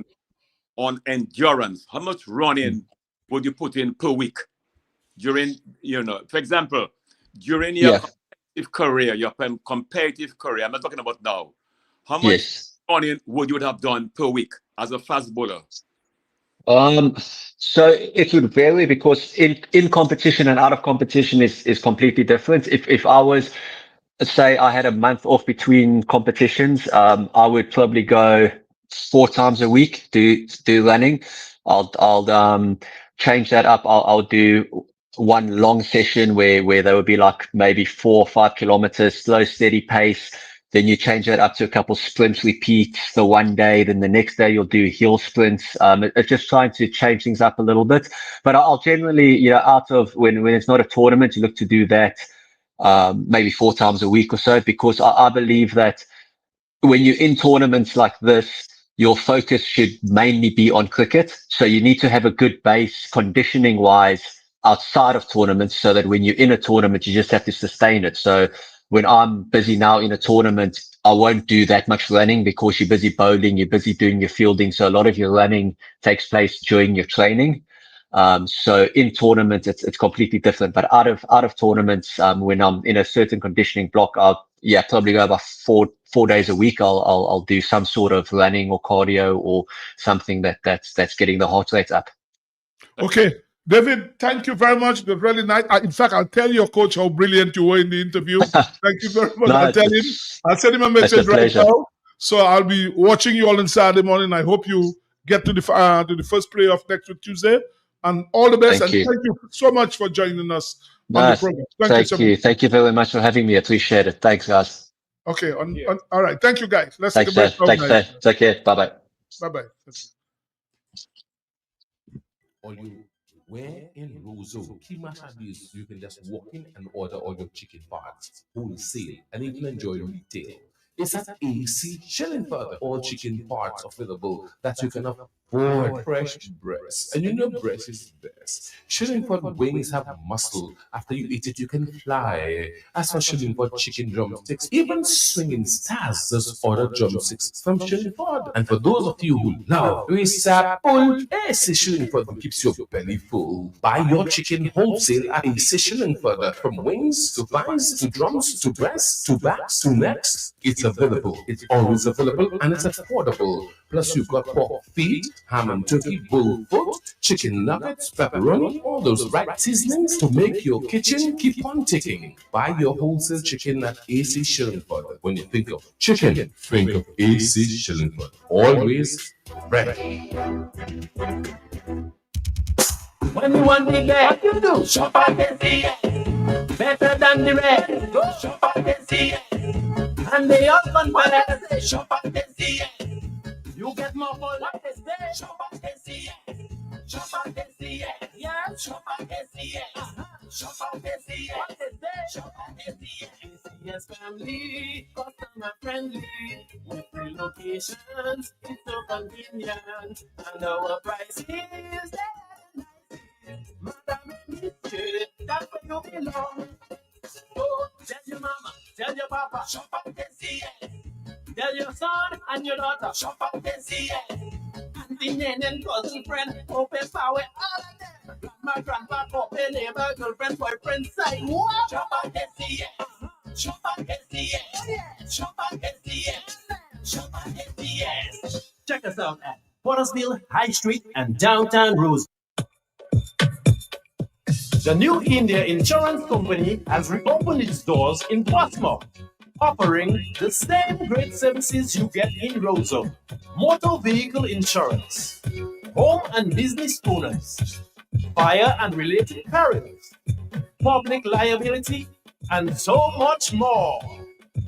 on endurance. How much running would you put in per week during, for example, during your competitive career? I'm not talking about now. How much running would you have done per week as a fast bowler? So it would vary, because in competition and out of competition is completely different. If I was, say, I had a month off between competitions, I would probably go 4 times a week to do running. I'll change that up. I'll do one long session where there would be like maybe 4 or 5 kilometers, slow, steady pace. Then you change that up to a couple sprint repeats the one day. Then the next day you'll do hill sprints. It's just trying to change things up a little bit. But I'll generally, out of when it's not a tournament, you look to do that maybe 4 times a week or so, because I believe that when you're in tournaments like this, your focus should mainly be on cricket. So you need to have a good base conditioning wise outside of tournaments, so that when you're in a tournament, you just have to sustain it. So when I'm busy now in a tournament, I won't do that much running, because you're busy bowling, you're busy doing your fielding. So a lot of your running takes place during your training. So in tournaments, it's completely different. But out of tournaments, when I'm in a certain conditioning block, I'll probably go about four days a week. I'll do some sort of running or cardio or something that's getting the heart rate up. Okay, David, thank you very much. It was really nice. In fact, I'll tell your coach how brilliant you were in the interview. Thank you very much. No, I'll tell him. I'll send him a message right pleasure. now. So I'll be watching you all on Saturday morning. I hope you get to the first playoff next week Tuesday. And all the best. Thank you. Thank you so much for joining us on the program. Thank you. you. Thank you very much for having me. I appreciate it. Thanks, guys. Okay. All right. Thank you, guys. Let's Thanks, take a break. Thanks, sir. Take care. Bye-bye. Bye-bye. Where in Roseau, Kimashabis, you can just walk in and order all your chicken parts, wholesale, and even enjoy retail. It's at AC Shillingford, all chicken parts available that you can afford fresh breast. And you know breast is best. Shillingford wings have muscle. After you eat it, you can fly. As for Shillingford chicken drumsticks, even swinging stars just order drumsticks from Shillingford. And for those of you who love Risapul, AC Shillingford keeps your belly full. Buy your chicken wholesale at AC Shillingford. From wings to thighs to drums to breasts to backs to necks, it's available. It's always available and it's affordable. Plus, you've got pork feet, ham and turkey, bull foot, chicken nuggets, pepperoni, all those right seasonings to make your kitchen keep on ticking. Buy your wholesale chicken at AC Shillingford. When you think of chicken, think of AC Shillingford. Always fresh. When you want the best, you do shop at SCS. Better than the rest, go shop at SCS. And the husband better shop at SCS. You get more for less day. Shop at SCS. Shop at SCS. Yeah, shop at SCS. Shop at SCS. What is that? Shop at SCS. SCS family, customer friendly. With free locations, it's so convenient. And our price is there. Madam, that's where you belong. Oh, tell your mama, tell your papa, shop at SCS. Tell your son and your daughter, shop at SCS. Auntie, nene, and cousin, friend, open power, all of them. Grandma, grandpa, open neighbor, girlfriend, boyfriend, side. What? Shop at SCS. Shop at SCS. Shop at SCS. Shop at SCS. Check us out at Pottersville, High Street, and downtown Rose. The New India Insurance Company has reopened its doors in Portsmouth, offering the same great services you get in Roseau. Motor vehicle insurance, home and business owners, fire and related perils, public liability, and so much more.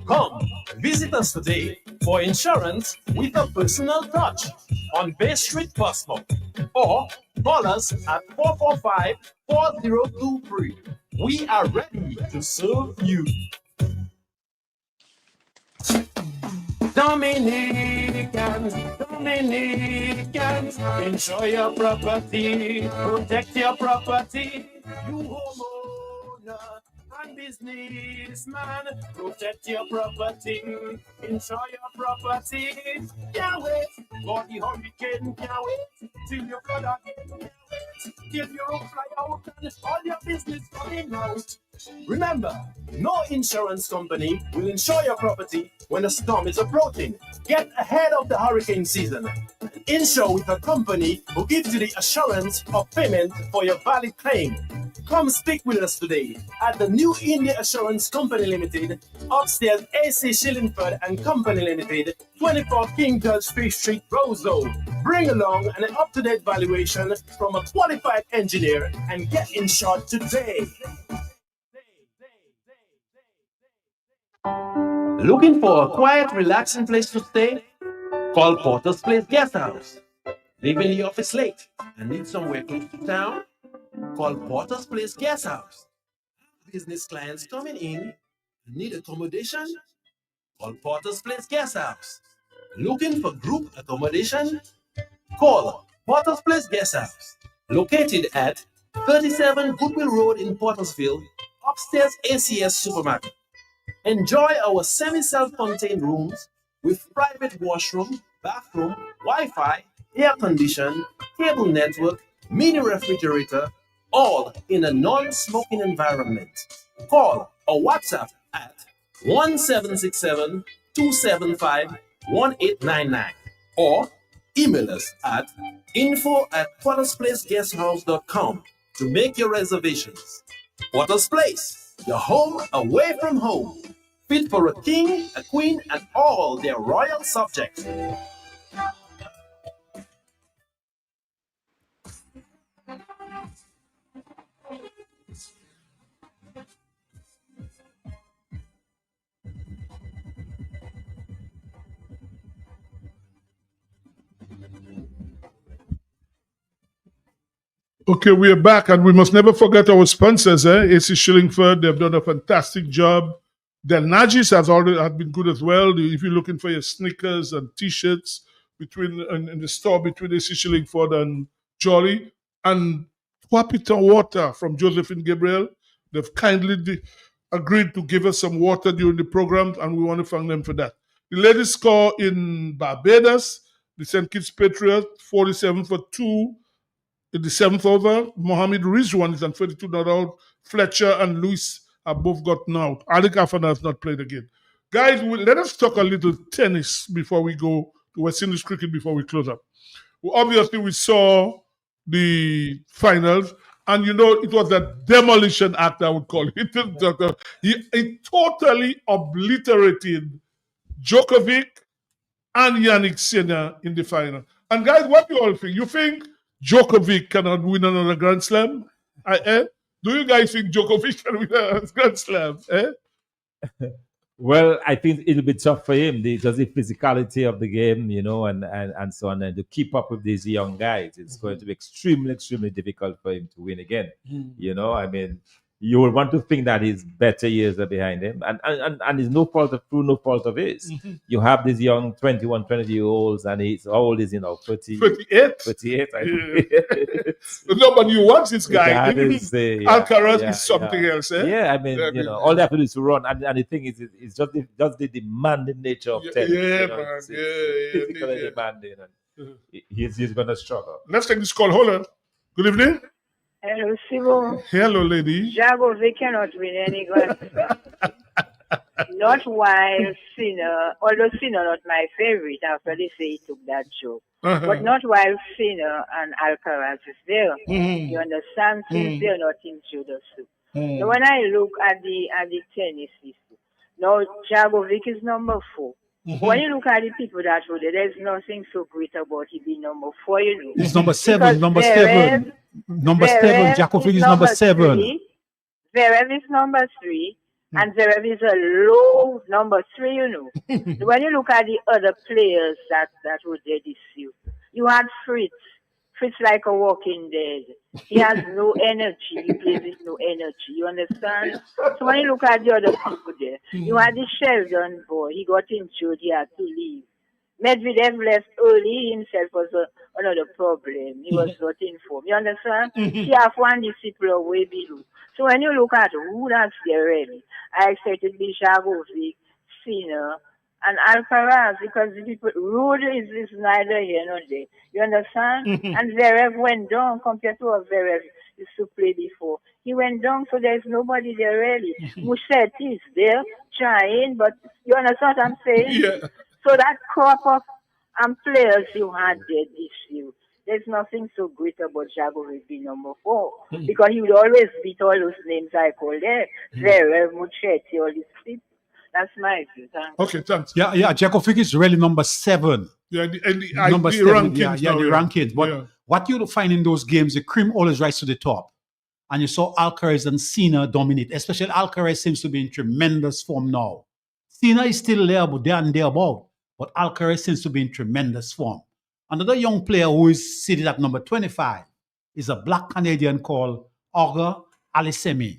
Come, visit us today for insurance with a personal touch on Bay Street, Portsmouth, or call us at 445-4023. We are ready to serve you. Dominicans, insure your property, protect your property. You homeowner and businessman, protect your property, insure your property. Can't wait for the hurricane, can't wait till you flood again, can't wait till your roof fly out and all your business coming out. Remember, no insurance company will insure your property when a storm is approaching. Get ahead of the hurricane season. Insure with a company who gives you the assurance of payment for your valid claim. Come speak with us today at the New India Assurance Company Limited, upstairs AC Shillingford and Company Limited, 24 King George Street, Roseau. Bring along an up-to-date valuation from a qualified engineer and get insured today. Looking for a quiet, relaxing place to stay? Call Porter's Place Guest House. Leaving the office late and need somewhere close to town? Call Porter's Place Guest House. Business clients coming in and need accommodation? Call Porter's Place Guest House. Looking for group accommodation? Call Porter's Place Guest House. Located at 37 Goodwill Road in Portersville, upstairs ACS Supermarket. Enjoy our semi-self-contained rooms with private washroom, bathroom, Wi-Fi, air condition, cable network, mini refrigerator, all in a non-smoking environment. Call or WhatsApp at 1767-275-1899 or email us at info@portersplaceguesthouse.com to make your reservations. Porter's Place, your home away from home. Fit for a king, a queen, and all their royal subjects. Okay, we are back, and we must never forget our sponsors, AC Shillingford. They've done a fantastic job. Del Najis has been good as well. If you're looking for your sneakers and T-shirts in the store between AC Shillingford and Jolly, and Wapita Water from Josephine Gabriel, they've kindly agreed to give us some water during the program, and we want to thank them for that. The ladies score in Barbados, the St. Kitts Patriots, 47-2. In the 7th over, Mohammed Rizwan is on 32 not out. Fletcher and Lewis have both gotten out. Alec Afana has not played again. Guys, let us talk a little tennis before we go to West Indies cricket before we close up. Well, obviously, we saw the finals, and it was a demolition act, I would call it. It totally obliterated Djokovic and Yannick Sinner in the final. And guys, what do you all think? You think Djokovic cannot win another Grand Slam? Do you guys think Djokovic can win a Grand Slam? Well, I think it'll be tough for him because the physicality of the game, and so on, and to keep up with these young guys, it's going to be extremely, extremely difficult for him to win again. You would want to think that his better years are behind him, and it's no fault of his. You have these young 21, 20-year-olds, and he's how old is he now? 38. 38. No, but you watch this guy. Alcaraz is something else. Yeah, all they have to do is to run, and the thing is, it's just the demanding nature of tennis. It's physically demanding, and he's going to struggle. Let's take this call. Hold on. Good evening. Hello, Sibo. Hello, lady. Djokovic cannot win any Grand Slam. Not while Sinner, although Sinner not my favorite after they say he took that joke. But not while Sinner and Alcaraz is there. You understand? Since they're not into the soup. So when I look at the tennis system, now Djokovic is number 4. When you look at the people that were there, there's nothing so great about it being number 4, It's number 7, number 7. Number 7, Djokovic is number 7. Zverev is number 3, and Zverev is a low number 3, So when you look at the other players that were there this year, you had Fritz. Fritz like a walking dead. He has no energy. He plays with no energy. You understand? So when you look at the other people there, you had the Sheldon boy. He got injured. He had to leave. Medvedev left early. Himself was another problem. He was not informed. You understand? He have one disciple way below. So when you look at who that's there really, I expected Djokovic, Sinner, and Alcaraz, because the people, Rude is neither here nor there. You understand? And Zverev went down compared to what Zverev used to play before. He went down, so there's nobody there really. Musetti is there trying, but you understand what I'm saying? Yeah. So that crop of players you had there this year, there's nothing so great about Djokovic being number 4, because he would always beat all those names I called there. Zverev, Musetti, all these people. That's my view. Okay, thanks. Yeah, Djokovic is really number 7. Yeah, number 7. Rankings the rankings. But what you find in those games, the cream always rise to the top. And you saw Alcaraz and Sinner dominate. Especially Alcaraz seems to be in tremendous form now. Sinner is still there, but there and thereabout. But Alcaraz seems to be in tremendous form. Another young player who is seated at number 25 is a black Canadian called Auger Aliassime.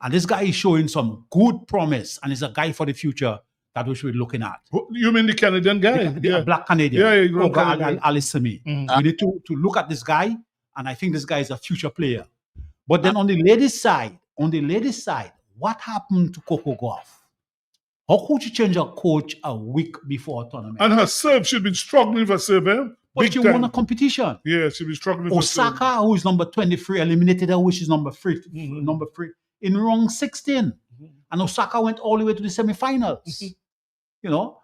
And this guy is showing some good promise, and is a guy for the future that we should be looking at. You mean the Canadian guy? The black Canadian. Yeah, Aliassime. We need to look at this guy, and I think this guy is a future player. But then on the ladies' side, what happened to Coco Gauff? How could you change a coach a week before a tournament? And her serve, she'd been struggling for serve, But Big she time. won a competition. Yeah, she was struggling for Osaka, who is number 23, eliminated her, which is number 3, number 3 in round 16. And Osaka went all the way to the semifinals. You know,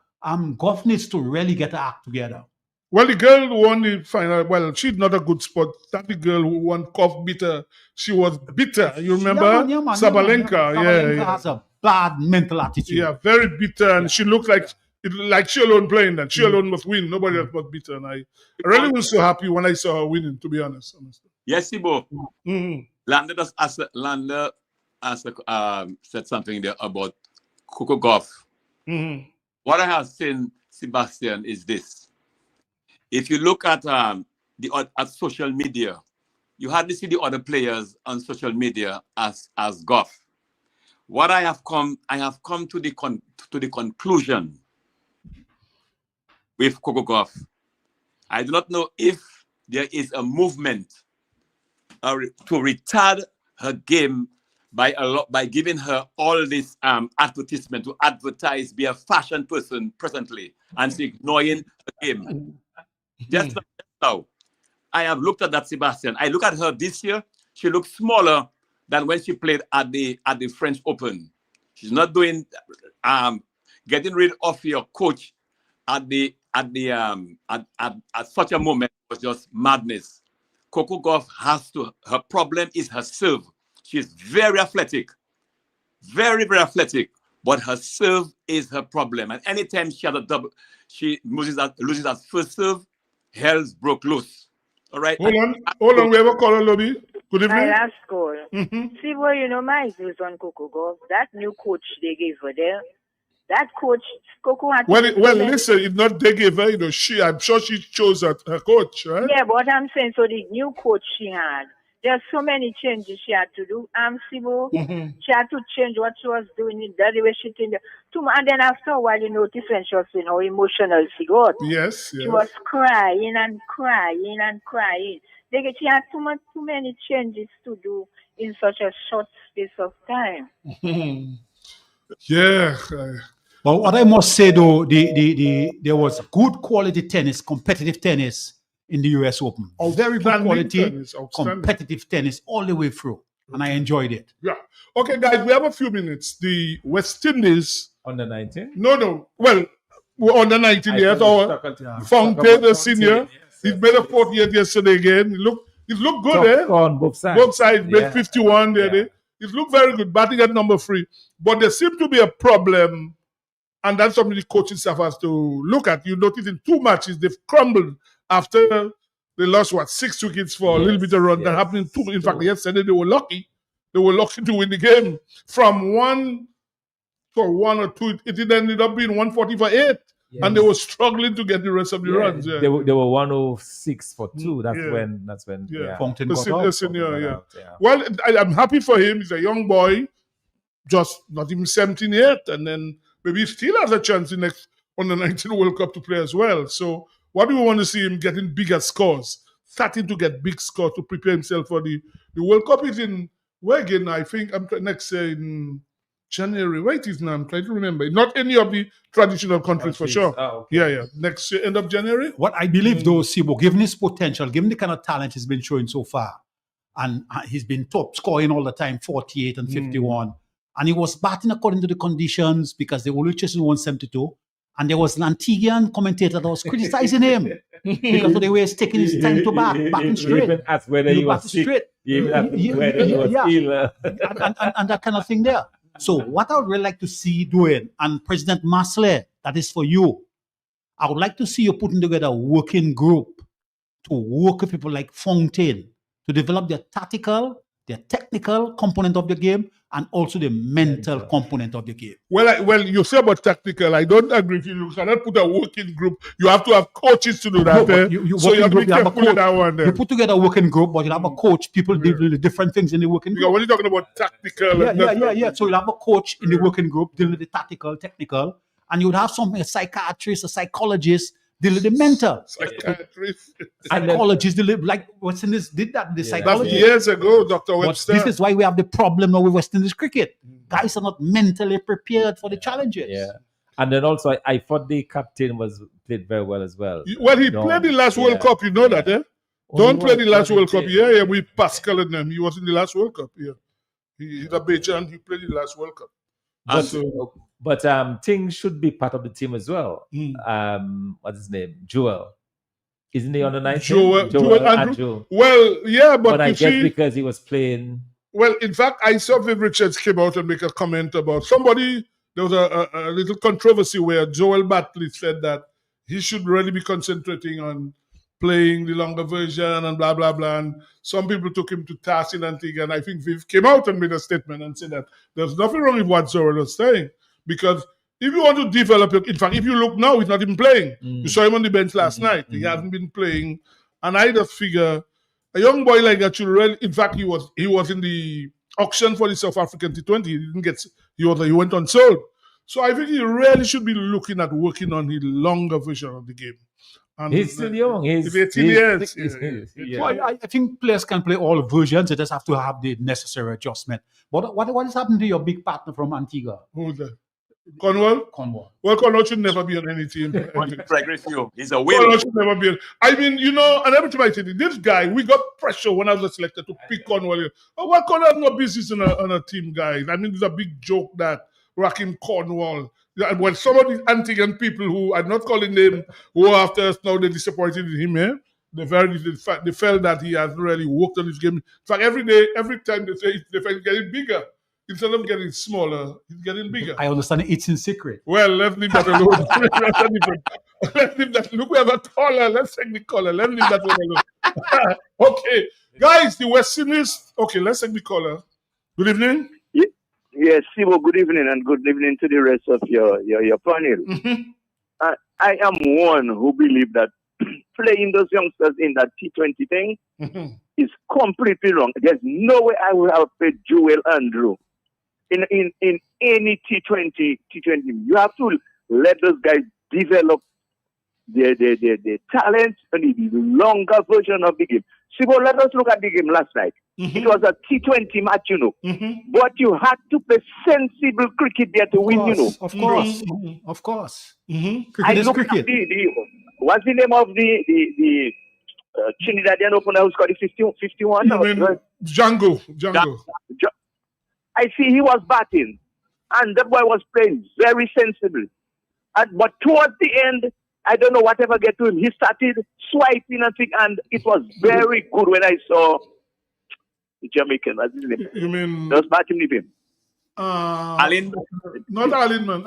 Goff needs to really get her act together. Well, the girl who won the final. Well, she's not a good sport. That the girl who won Kof bitter. She was bitter. You remember? Yeah, man, Sabalenka. Sabalenka has a bad mental attitude. Yeah, very bitter, and she looked like she alone playing that. She alone must win. Nobody else must beat her. And I really was so happy when I saw her winning, to be honest. Yes, Sibo. Lander said something there about Coco Gauff. What I have seen, Sebastian, is this. If you look at at social media, you hardly see the other players on social media as Gauff. What I have come to the conclusion with Coco Gauff. I do not know if there is a movement to retard her game by giving her all this advertisement to advertise, be a fashion person presently, and she's ignoring the game. Just now, I have looked at that, Sebastian. I look at her this year. She looks smaller than when she played at the French Open. She's not doing getting rid of your coach at such a moment was just madness. Coco Gauff her problem is her serve. She's very athletic, very, very athletic, but her serve is her problem. And anytime she has a double, she loses that first serve, hell's broke loose. All right. Hold on. We have a caller, Lobby. Good evening. My last call. See, well, you know, my views on Coco Gauff. That new coach they gave her there. That coach, Coco had. Well, listen, it's not they gave her. You know, I'm sure she chose her coach, right? Yeah, but I'm saying, so the new coach she had. There's so many changes she had to do. Sibo, she had to change what she was doing, the way she did. And then after a while, you notice when she was saying how emotional she got. Yes. She was crying and crying and crying. She had too many changes to do in such a short space of time. Yeah. But what I must say though, there was good quality tennis, competitive tennis in the US Open. Very good quality, competitive tennis all the way through. And I enjoyed it. Yeah. Okay, guys, we have a few minutes. The West Indies. Under 19? No. Well, we're under 19 years. Our Fontaine, the senior. He made a 48 yesterday again. It looked good, on both sides. Both sides made 51 there. It looked very good, batting at number 3. But there seemed to be a problem, and that's something the coaching staff has to look at. You notice in 2 matches, they've crumbled after they lost, 6 wickets for a little bit of run. That happened in 2. In fact, yesterday they were lucky. They were lucky to win the game. From 1 for 1 or 2, it ended up being 140 for 8. Yes. And they were struggling to get the rest of the runs. Yeah. They were 106 for 2. That's when Fontaine got out. Senior. Well, I'm happy for him. He's a young boy, just not even 17 yet, and then maybe he still has a chance in next on the 19 World Cup to play as well. So what do we want to see him getting bigger scores, starting to get big scores to prepare himself for the World Cup is in where again? I think next in January. Wait, is now I'm trying to remember. Not any of the traditional countries for sure. Okay. Yeah. Next year, end of January. What I believe though, Sibo, given his potential, given the kind of talent he's been showing so far, and he's been top scoring all the time, 48 and 51, and he was batting according to the conditions because they were chasing 172, and there was an Antiguan commentator that was criticizing him because of the way he's taking his time to batting straight. Even asked whether he was sick. Even asked whether he was ill. And that kind of thing there. So what I would really like to see doing, and President Masler, that is for you, I would like to see you putting together a working group to work with people like Fontaine to develop their tactical, their technical component of the game, and also the mental component of the game. Well, you say about tactical. I don't agree with you. You cannot put a working group. You have to have coaches to do that. So you have to be careful with that one. You put together a working group, but you have a coach. People deal with different things in the working group. Because when you're talking about tactical. Yeah. So you have a coach in the working group dealing with the tactical, technical, and you would have a psychiatrist, a psychologist deal with the mental. Psychologists deal with, like West Indies did that. The psychologists. That's years ago, Dr. Webster. This is why we have the problem now with West Indies cricket. Guys are not mentally prepared for the challenges. Yeah. And then also, I thought the captain was played very well as well. Well, he Don, played the last World yeah, Cup, you know that, eh? Oh, Don he played was, the last yeah, World he Cup. did. Yeah, with Pascal and them. He was in the last World Cup, yeah. He's a Bajan. He played the last World Cup. But Ting should be part of the team as well. What's his name? Joel. Isn't he on the 19? Joel Andrew. Well, yeah, but I you guess see, because he was playing. well, in fact, I saw Viv Richards came out and make a comment about somebody. There was a little controversy where Joel Batley said that he should really be concentrating on playing the longer version and blah, blah, blah. And some people took him to task in Antigua. And I think Viv came out and made a statement and said that there's nothing wrong with what Joel was saying. Because if you want to develop it, in fact, if you look now, he's not even playing. You saw him on the bench last night. He hasn't been playing. And I just figure a young boy like that should really, in fact, he was in the auction for the South African T20. He didn't get, he went unsold. So I think he really should be looking at working on the longer version of the game. And He's still young. He's 18 years. So I think players can play all versions. They just have to have the necessary adjustment. But what has happened to your big partner from Antigua? Who's that? Cornwall? Well, Cornwall should never be on any team. He's a winner. Cornwall should never be on. I mean, you know, and every time I say this guy, we got pressure when I was selected to pick Cornwall. Oh, well, Cornwall has no business on a team, guys. I mean, it's a big joke that rocking Cornwall. Well, some of the Antiguan people who are not calling them, who after us now they're disappointed in him, eh? They felt that he hasn't really worked on his game. In fact, every time they say they felt he's getting bigger. Instead of getting smaller, he's getting bigger. I understand it's in secret. Well, let's leave that alone. Let's leave that. Look, we have a caller. Let's take the caller. Let's leave that one alone. Okay. Guys, the West Indies. Okay, let's take the caller. Good evening. Yes, Sibo, good evening, and good evening to the rest of your panel. I am one who believe that playing those youngsters in that T20 thing is completely wrong. There's no way I would have played Joel Andrew in any T20. You have to let those guys develop their talent and the longer version of the game. Sibo, let us look at the game last night. It was a T20 match, you know. But you had to play sensible cricket there to win, you know. Of course. I Cricket is looked cricket. at what's the name of the Trinidadian opener who scored the 51? Django. I see he was batting, and that boy was playing very sensibly. But towards the end, I don't know whatever get to him. He started swiping and it was very good when I saw the Jamaican. What's his name? You mean? Just batting with him. Allen? Not Allen, man.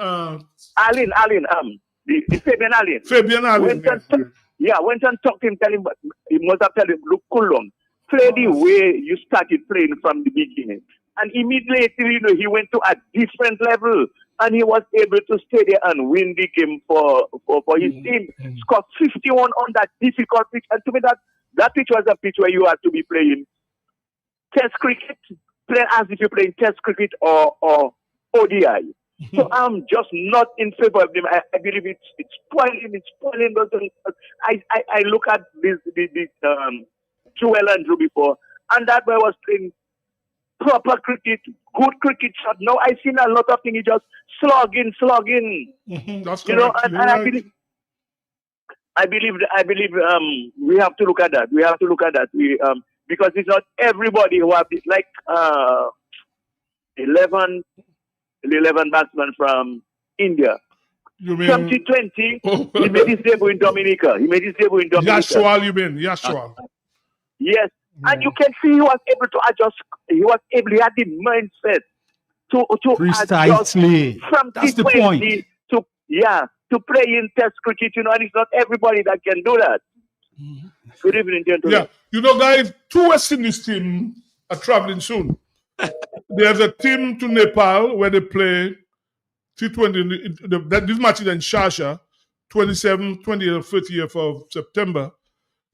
Allen. The Fabian Allen. Fabian Allen. Went and talked to him, tell him, he must have told him, look, cool on. Play the way you started playing from the beginning. And immediately, you know, he went to a different level. And he was able to stay there and win the game for his team. Scored 51 on that difficult pitch. And to me, that pitch was a pitch where you had to be playing Test cricket, play as if you're playing Test cricket or ODI. So I'm just not in favor of them. I believe it's spoiling those. I look at this Joel Andrew before, and that boy was playing proper cricket, good cricket shot. Now I seen a lot of things. He just slugging. That's you know, correct. and I believe we have to look at that. We have to look at that. Because it's not everybody who have this, like 11 batsmen from India. You mean from T20, he made his debut in Dominica. Yashwal, you mean? Yashwal. Yes. And you can see he was able to adjust. He had the mindset to Precisely. adjust from That's T20 the point. to play in Test cricket. You know, and it's not everybody that can do that. Good evening, gentlemen. Yeah, you know, guys, 2 West Indies teams are traveling soon. There's a team to Nepal where they play T20. This match is in Shasha, 27th, 20th, 30th of September.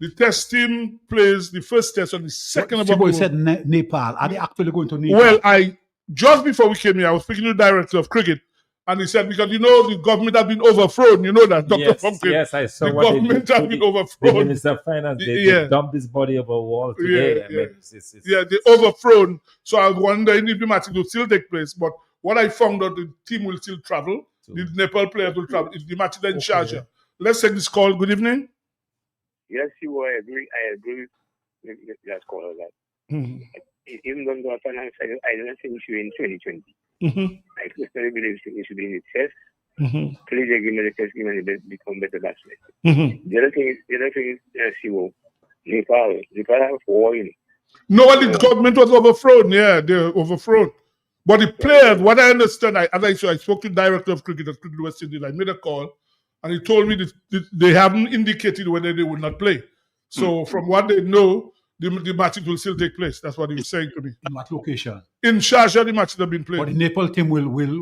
The test team plays the first test on the 2nd of October. You said Nepal. Are they actually going to Nepal? Well, just before we came here, I was speaking to the director of cricket, and he said, because you know the government has been overthrown. You know that, Dr. Funkin. Yes, I saw the what government has been The overthrown. Minister of Finance, they dumped this body over a wall today. They're overthrown. So I was wondering if the match will still take place. But what I found out, the team will still travel. The Nepal players will travel. If the match is in Sharjah. Let's take this call. Good evening. Yes, I agree with that caller that Mhm. even though the finance, I don't think we should be in 2020. Mhm. I personally believe we should be in the test. Mhm. Play the game and the test game and become better batsmen. Mhm. The other thing is CWO. Nepal have war in it. No, the government was overthrown. Yeah, they were overthrown. But the players, what I understand, as I said, I spoke to the director of cricket at Cricket West Indies. I made a call, and he told me that they haven't indicated whether they will not play. So from what they know, the matches will still take place. That's what he was saying to me. In what location? In Sharjah, the matches have been played. But the Nepal team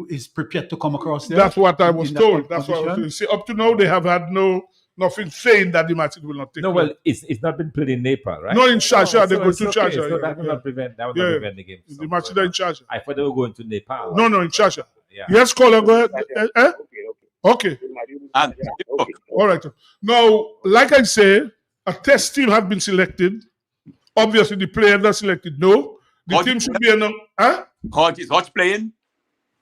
is prepared to come across there. That's what I was in that told. That's what I was condition? told. See, up to now, they have had nothing saying that the matches will not take No, place. well, it's not been played in Nepal, right? No, in Sharjah, they so go it's to okay. Sharjah. So that will not prevent that will not prevent the game. The matches are in Sharjah. I thought they were going to Nepal. No, in Sharjah. Yeah. Yes, caller, go ahead. Okay. All right. Now, like I say, a test team has been selected. Obviously, the players are selected. No, the team should be announced. Huh? Is Hodge playing?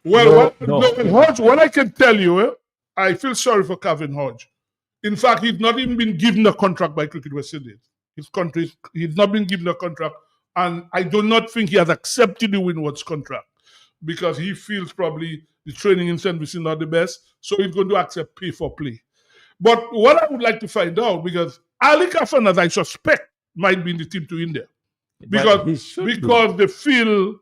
Well, No. Hodge, what I can tell you, I feel sorry for Calvin Hodge. In fact, he's not even been given a contract by Cricket West Indies. He's not been given a contract, and I do not think he has accepted the Windward's contract because he feels probably the training in St. Vincent is not the best, so he's going to accept pay for play. But what I would like to find out, because Ali Kafan, as I suspect, might be in the team to India, because they feel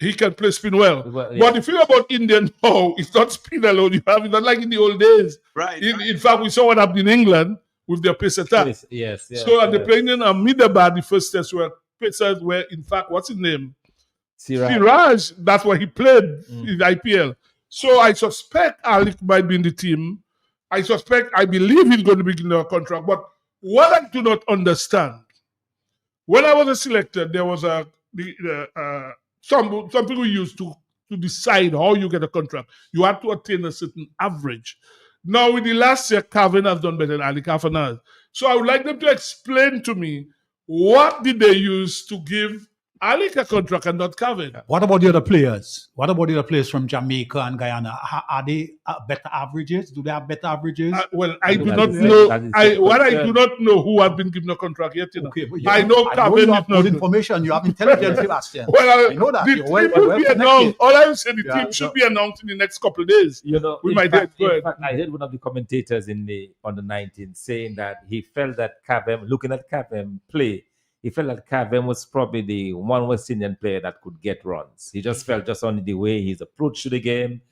he can play spin well. But the thing about India now, it's not spin alone. You have it's not like in the old days. Right. In fact, we saw what happened in England with their pace attack. Yes. So at the playing in Ahmedabad, the first test where pacers were, in fact, what's his name? Siraj. That's where he played in IPL. So I suspect Alec might be in the team. I believe he's going to be in a contract. But what I do not understand, when I was a selector, there was some people used to decide how you get a contract. You had to attain a certain average. Now, in the last year, Calvin has done better than Ali Kafan has. So I would like them to explain to me what did they use to give Ali a contract and not Calvin. What about the other players? What about the other players from Jamaica and Guyana? Are they better averages? Do they have better averages? I do not know. I do not know who has been given a contract yet. Okay, but I know Calvin you is have not good information. You have intelligence, Sebastian. Well, I know that. the You're team well will be connected. announced. All I will say, the team should be announced in the next couple of days. You know, we in might fact, go ahead. I heard one of the commentators on the 19th saying that he felt that Kavem, looking at Kavem play, he felt that Kavem was probably the one West Indian player that could get runs. He just felt just on the way his approach to the game,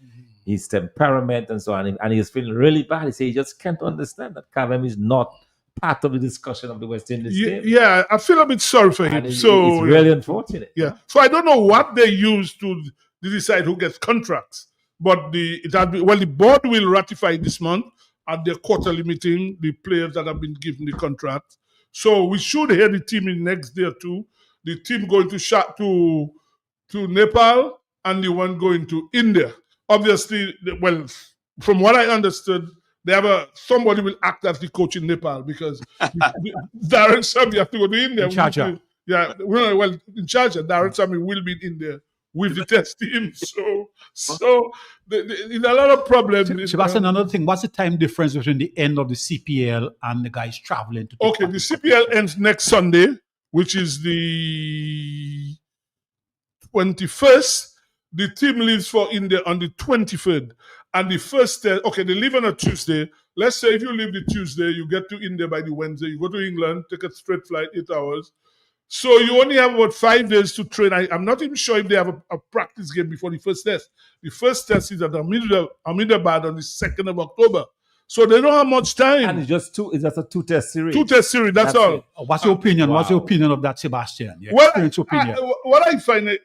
his temperament, and so on. And he was feeling really bad. He said he just can't understand that Kavem is not part of the discussion of the West Indies game. Yeah, I feel a bit sorry for him. And it's So really unfortunate. Yeah. So I don't know what they use to decide who gets contracts, but the board will ratify this month at their quarterly meeting the players that have been given the contract. So we should hear the team in the next day or two. The team going to Nepal and the one going to India. Obviously, well, from what I understood, they have somebody will act as the coach in Nepal because Darren Sami have to go to India. In Sharjah. Yeah, well, in Sharjah, Darren Sami will be in there with the test team. So there's a lot of problems. Sebastian, another thing, what's the time difference between the end of the CPL and the guys traveling to Okay, the CPL ends next Sunday, which is the 21st. The team leaves for India on the 23rd. And the first test, okay, they leave on a Tuesday. Let's say if you leave the Tuesday, you get to India by the Wednesday. You go to England, take a straight flight, 8 hours. So you only have about 5 days to train. I'm not even sure if they have a practice game before the first test. The first test is at Ahmedabad on the 2nd of October. So they don't have much time. And it's just a 2-test series. 2-test series, that's all. it. What's your opinion? Wow. What's your opinion of that, Sebastian? Your Well, experience opinion. What I find it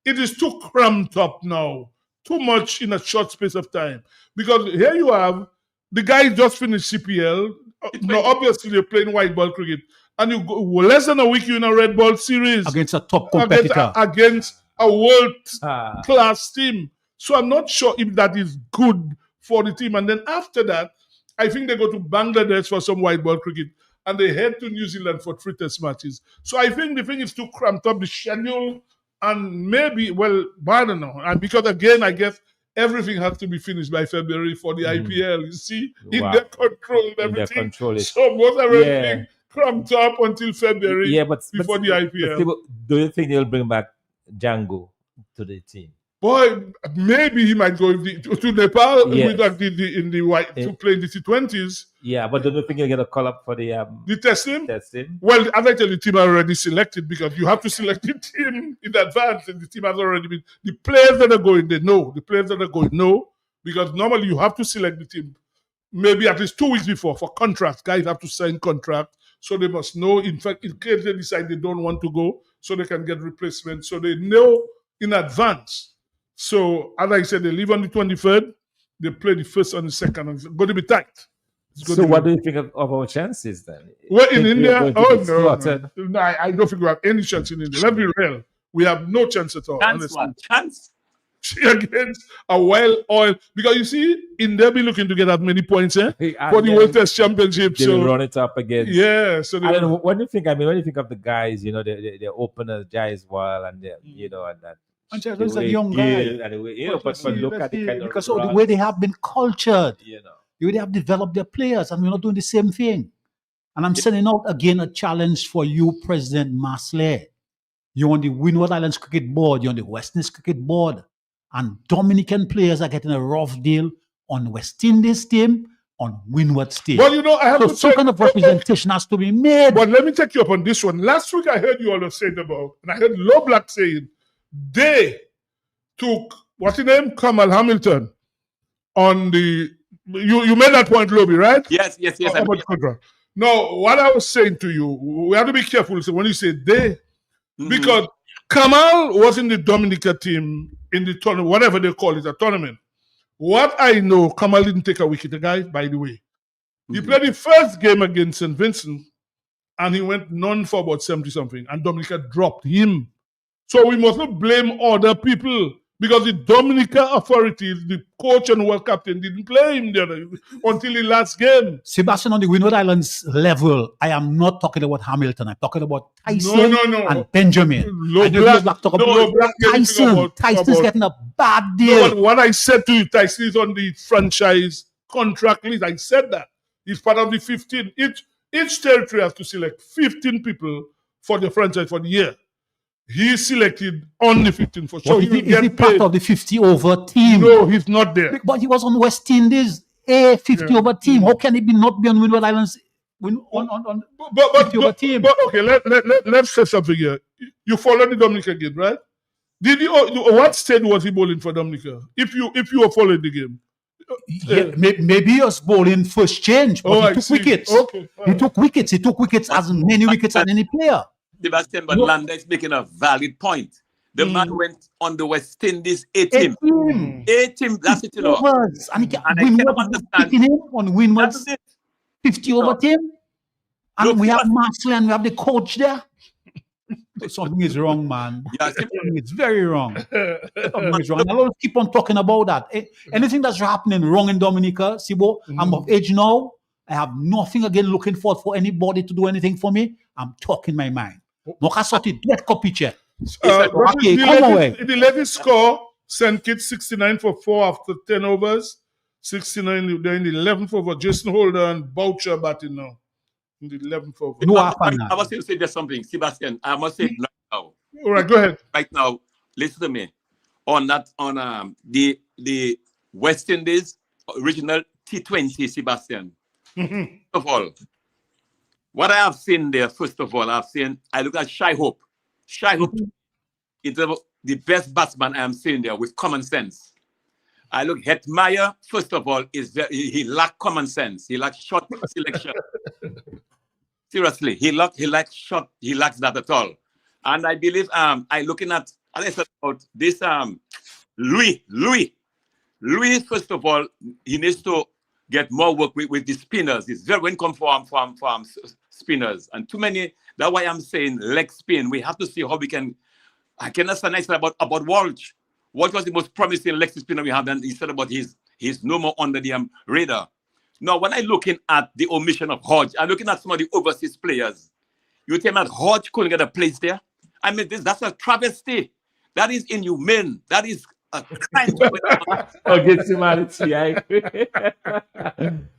is too cramped up now. Too much in a short space of time. Because here you have the guy just finished CPL. Now, obviously, they're playing white ball cricket. And you go less than a week, you're in a red ball series. Against a top competitor. Against a world-class team. So I'm not sure if that is good for the team. And then after that, I think they go to Bangladesh for some white ball cricket. And they head to New Zealand for 3 test matches. So I think the thing is too cramped up, the schedule. And maybe, well, I don't know. And because, again, I guess everything has to be finished by February for the IPL. You see, Wow. they control In their everything. control it. So most of Yeah. everything cramped up until February Yeah, but before the IPL. still, do you think they'll bring back Django to the team? Boy, maybe he might go to Nepal Yes. with in the white to play in the T20s. Yeah, but don't you think you'll get a call up for the testing? Testing. Well, as I tell you, the team are already selected because you have to select the team in advance, and the team has already been. The players that are going, they know. The players that are going, know, because normally you have to select the team maybe at least 2 weeks before for contracts. Guys have to sign contract, so they must know. In fact, in case they decide they don't want to go, so they can get replacement, so they know in advance. So, as I said, they leave on the 23rd. They play the 1st and the 2nd. It's going to be tight. So, what do you think of our chances then? Well, in Think we are India, going to oh get no, slaughtered? no, I don't think we have any chance in India. Let's be real. We have no chance at all. Chance honestly. what? Chance? Against a well-oiled, because you see, India be looking to get as many points for the then World Test Championship. They So will run it up against. yeah, so they I don't know. When you think, when you think of the guys, the opener, Jaiswal, and and that. And the those are way young Gill guys. and the way, but look at the kind of because of the way they have been cultured, the way they have developed their players, and we're not doing the same thing. And I'm sending out again a challenge for you, President Masley. You're on the Windward Islands Cricket Board, you're on the West Indies Cricket Board, and Dominican players are getting a rough deal on West Indies team, on Windward's team. Well, I have so to some say- kind of representation has to be made. But let me take you up on this one. Last week I heard you all saying about, and I heard Low Black saying they took what's his name, Kamal Hamilton, on the. You made that point, Lobby, right? Yes. About the contract. No, what I was saying to you, we have to be careful when you say they, because Kamal was in the Dominica team in the tournament, whatever they call it, a tournament. What I know, Kamal didn't take a wicket, the guy, by the way. He played the first game against St. Vincent, and he went none for about 70-something, and Dominica dropped him. So we must not blame other people, because the Dominica authorities, the coach and world captain, didn't play him there until the last game. Sebastian, on the Windward Islands level, I am not talking about Hamilton. I'm talking about Tyson No. and Benjamin. Low I know Black- you're not talking no, about Low Black getting Tyson. Tyson's about- getting a bad No, deal. but what I said to you, Tyson is on the franchise contract list. I said that. He's part of the 15. Each territory has to select 15 people for the franchise for the year. He selected only 15 for sure. But is he part of the 50 over team? No, he's not there. But he was on West Indies, a 50 over team. How can he not be on Windward Islands? On 50 over team. But okay, let's say something here. You followed the Dominica game, right? Did you? What state was he bowling for Dominica? If you were following the game, Yeah, maybe he was bowling first change, but I he took see. wickets. Okay, He took wickets. He took wickets as many wickets as any player. Sebastian, but Landa is making a valid point. The man went on the West Indies A team. A team, that's it, Overs. And I Windward cannot was picking him on Windward's 50 over team. And Look, we have Marsley and we have the coach there. Something is wrong, man. Something is very wrong. Something is wrong. And I don't keep on talking about that. Anything that's happening wrong in Dominica, Sibo, I'm of age now. I have nothing again looking forward for anybody to do anything for me. I'm talking my mind. Mokasoti, get copy check. Okay, come away. The latest score, St. Kitts 69 for 4 after 10 overs. 69, they're in the 11th over. Jason Holder and Boucher batting now. In the 11th over. I must say just something, Sebastian. I must say right now. All right, go ahead. Right now, listen to me. On the West Indies original T20, Sebastian. First of all, what I have seen there, first of all, I look at Shai Hope. Shai Hope is the best batsman I am seeing there with common sense. I look at Hetmeyer, first of all, he lacked common sense. He lacked shot selection. Seriously, he lacks that at all. And I believe I looking at, as I said about this Louis, first of all, he needs to get more work with the spinners. It's very when come from spinners. And too many, that's why I'm saying leg spin. We have to see how we can. I cannot say nice about Walsh. Walsh was the most promising leg spinner we have, and he said about he's no more under the radar. Now, when I'm looking at the omission of Hodge, I'm looking at some of the overseas players. You tell me that Hodge couldn't get a place there? I mean, that's a travesty. That is inhumane. That is a crime going on. Against humanity, I agree.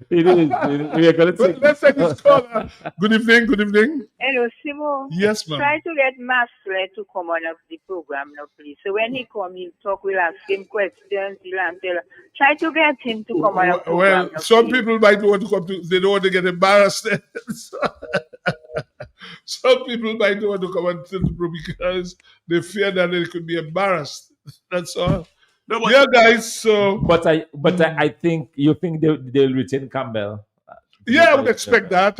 It is. We are going to take. Let's take this caller. Good evening. Good evening. Hello, Simo. Yes, ma'am. Try to get Master to come on up the program now, please. So when he come, he'll talk, we'll ask him questions, he'll answer. Try to get him to come on up program Well, now, some please. people might want to come to, they don't want to get embarrassed. Some people might want to come and to the program because they fear that they could be embarrassed. That's all. No, but Yeah, guys. So, I think you think they'll retain Campbell. yeah, I would expect that.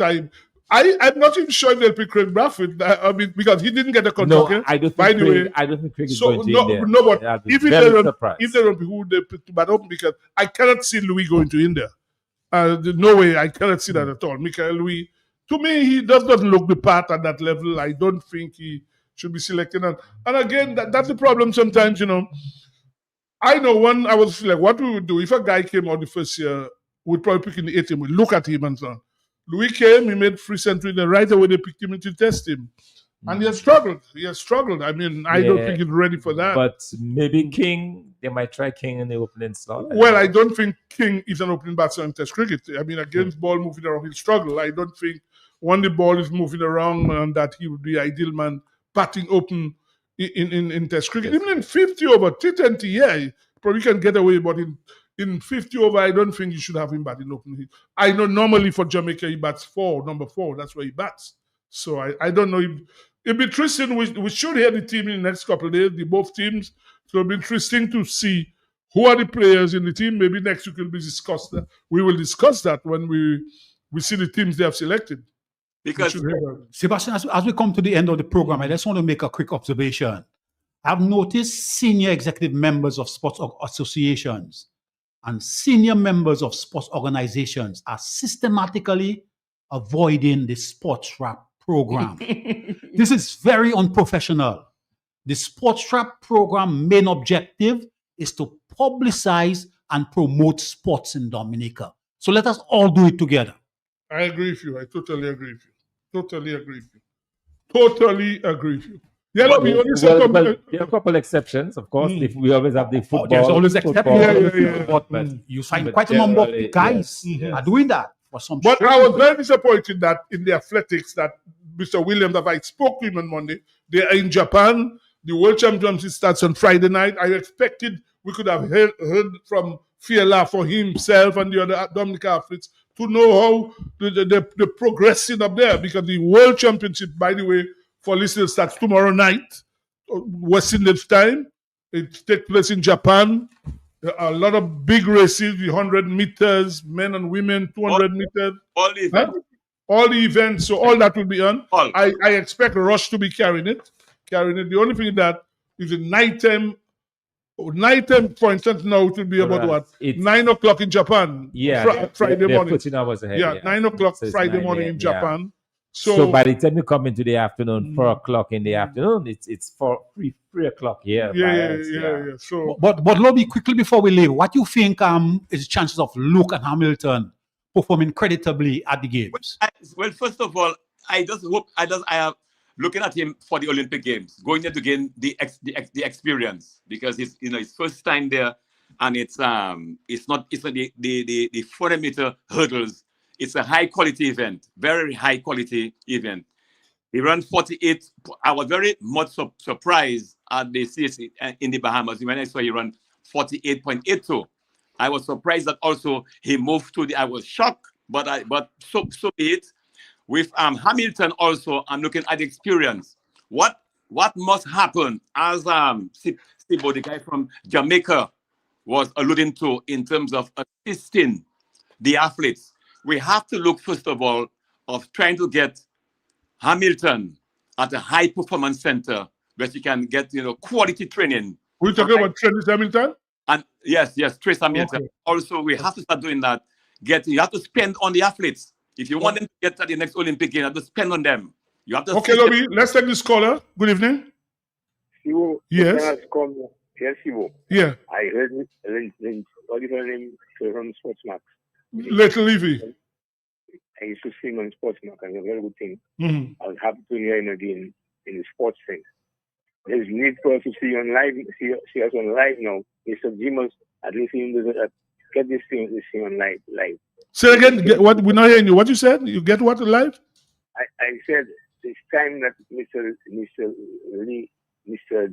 I'm not even sure if they'll pick Craig Bradford. I mean, because he didn't get a contract. No, I don't think By the Craig, way, I don't think Craig is so going to no, India. no, but I'll be if they very don't, surprised. if they don't pick who they pick to bat open, because I cannot see Louis going to India. No way, I cannot see that at all. Michael Louis, to me, he doesn't look the part at that level. I don't think he should be selected. And again, that's the problem sometimes, you know. I know when I was like, what we would do if a guy came out the first year, we'd probably pick in the 8th, we look at him and so on. Louis came, he made 3 centuries, and right away they picked him in to test him. And he has struggled. He has struggled. I mean, I don't think he's ready for that. But maybe King, they might try King in the opening slot. Well, I don't think King is an opening batsman in Test cricket. I mean, against ball moving around, he'll struggle. I don't think when the ball is moving around and that he would be the ideal man batting open in Test cricket. Even in 50 over, T20, yeah, he probably can get away, but in 50 over, I don't think you should have him batting open. I know normally for Jamaica, he bats number 4. That's where he bats. So I don't know. It'll be interesting. We should hear the team in the next couple of days, both teams. So it'll be interesting to see who are the players in the team. Maybe next week will be discussed. We will discuss that when we see the teams they have selected. Because Sebastian, as we come to the end of the program, I just want to make a quick observation. I've noticed senior executive members of sports associations and senior members of sports organizations are systematically avoiding the sports wrap program. This is very unprofessional. The sports wrap program main objective is to publicize and promote sports in Dominica. So let us all do it together. I agree with you. I totally agree with you. Totally agree with you. Totally agree with you. Yeah, Well, we only there are a couple exceptions, of course. If we always have the football. There's always football, exceptions. But you find quite a number of guys are doing that for some. But I was very disappointed that in the athletics that Mr. Williams, that I spoke to him on Monday, they are in Japan. The World Championship starts on Friday night. I expected we could have heard from Fiala for himself and the other Dominica athletes to know how they're progressing up there, because the World Championship, by the way, for listeners, starts tomorrow night, West Indies time. It takes place in Japan. There are a lot of big races, the 100 meters, men and women, 200 meters. All the events. All the events, so all that will be on. I expect Rush to be carrying it. The only thing that is a nighttime, for instance, now it will be about what? 9 o'clock in Japan. Yeah, Friday they're morning. 14 hours ahead. Yeah, 9 o'clock So it's Friday 9 morning a.m., in yeah. Japan. So by the time you come into the afternoon, 4 o'clock in the afternoon, it's 3 o'clock here. Yeah. So, but Lobby, quickly before we leave, what do you think is the chances of Luke and Hamilton performing creditably at the games? Well, first of all, I am looking at him for the Olympic Games, going there to gain the experience, because it's his first time there, and it's not the 400 meter hurdles. It's a high quality event, very high quality event. He ran 48. I was very much surprised at the CSC in the Bahamas when I saw he ran 48.82. I was surprised that also he moved to I was shocked, but so be it. With Hamilton also, I'm looking at the experience. What must happen, as Steve, the guy from Jamaica, was alluding to in terms of assisting the athletes. We have to look, first of all, of trying to get Hamilton at a high performance center where you can get quality training. We're talking about Travis Hamilton? And yes, Trace Hamilton. Okay. Also, we have to start doing that. You have to spend on the athletes. If you want them to get to the next Olympic Games, you have to spend on them. You have to. Okay, Lobby, let's take this caller. Good evening. Siwo, Yes. Yes, Siwo. Yeah. I heard what is her name from Sportsmax. Little Levy. I used to sing on Sportsmax, and it's a very good thing. Mhm. I was happy to hear him again in the sports thing. there's need for us to see on live, see us on live now. Mr. Jimmers, at least he doesn't get this thing to see on live. Say again, what we're not hearing you. What you said? You get what live? I said it's time that Mr.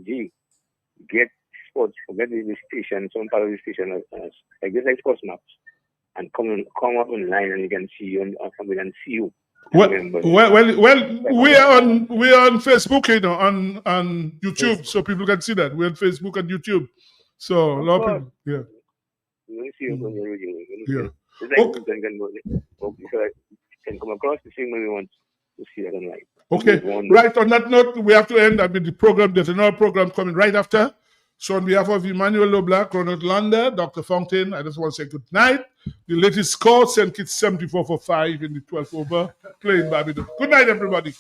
G get sports, forget the station, some part of the station, I guess like Sports Maps, and come up online and you can see you and we can see you. Well, we are on Facebook, you know, on YouTube, so people can see that. We're on Facebook and YouTube. So a lot of people, yeah. You see it on your radio. Yeah. It's like can come across the thing when we want to see that online. Okay, right. On that note, we have to end. I mean, the program. There's another program coming right after. So, on behalf of Emmanuel LeBlanc, Ronald Lander, Dr. Fountain, I just want to say good night. The latest score: St. Kitts 74 for 5 in the 12th over, playing Barbados. Good night, everybody.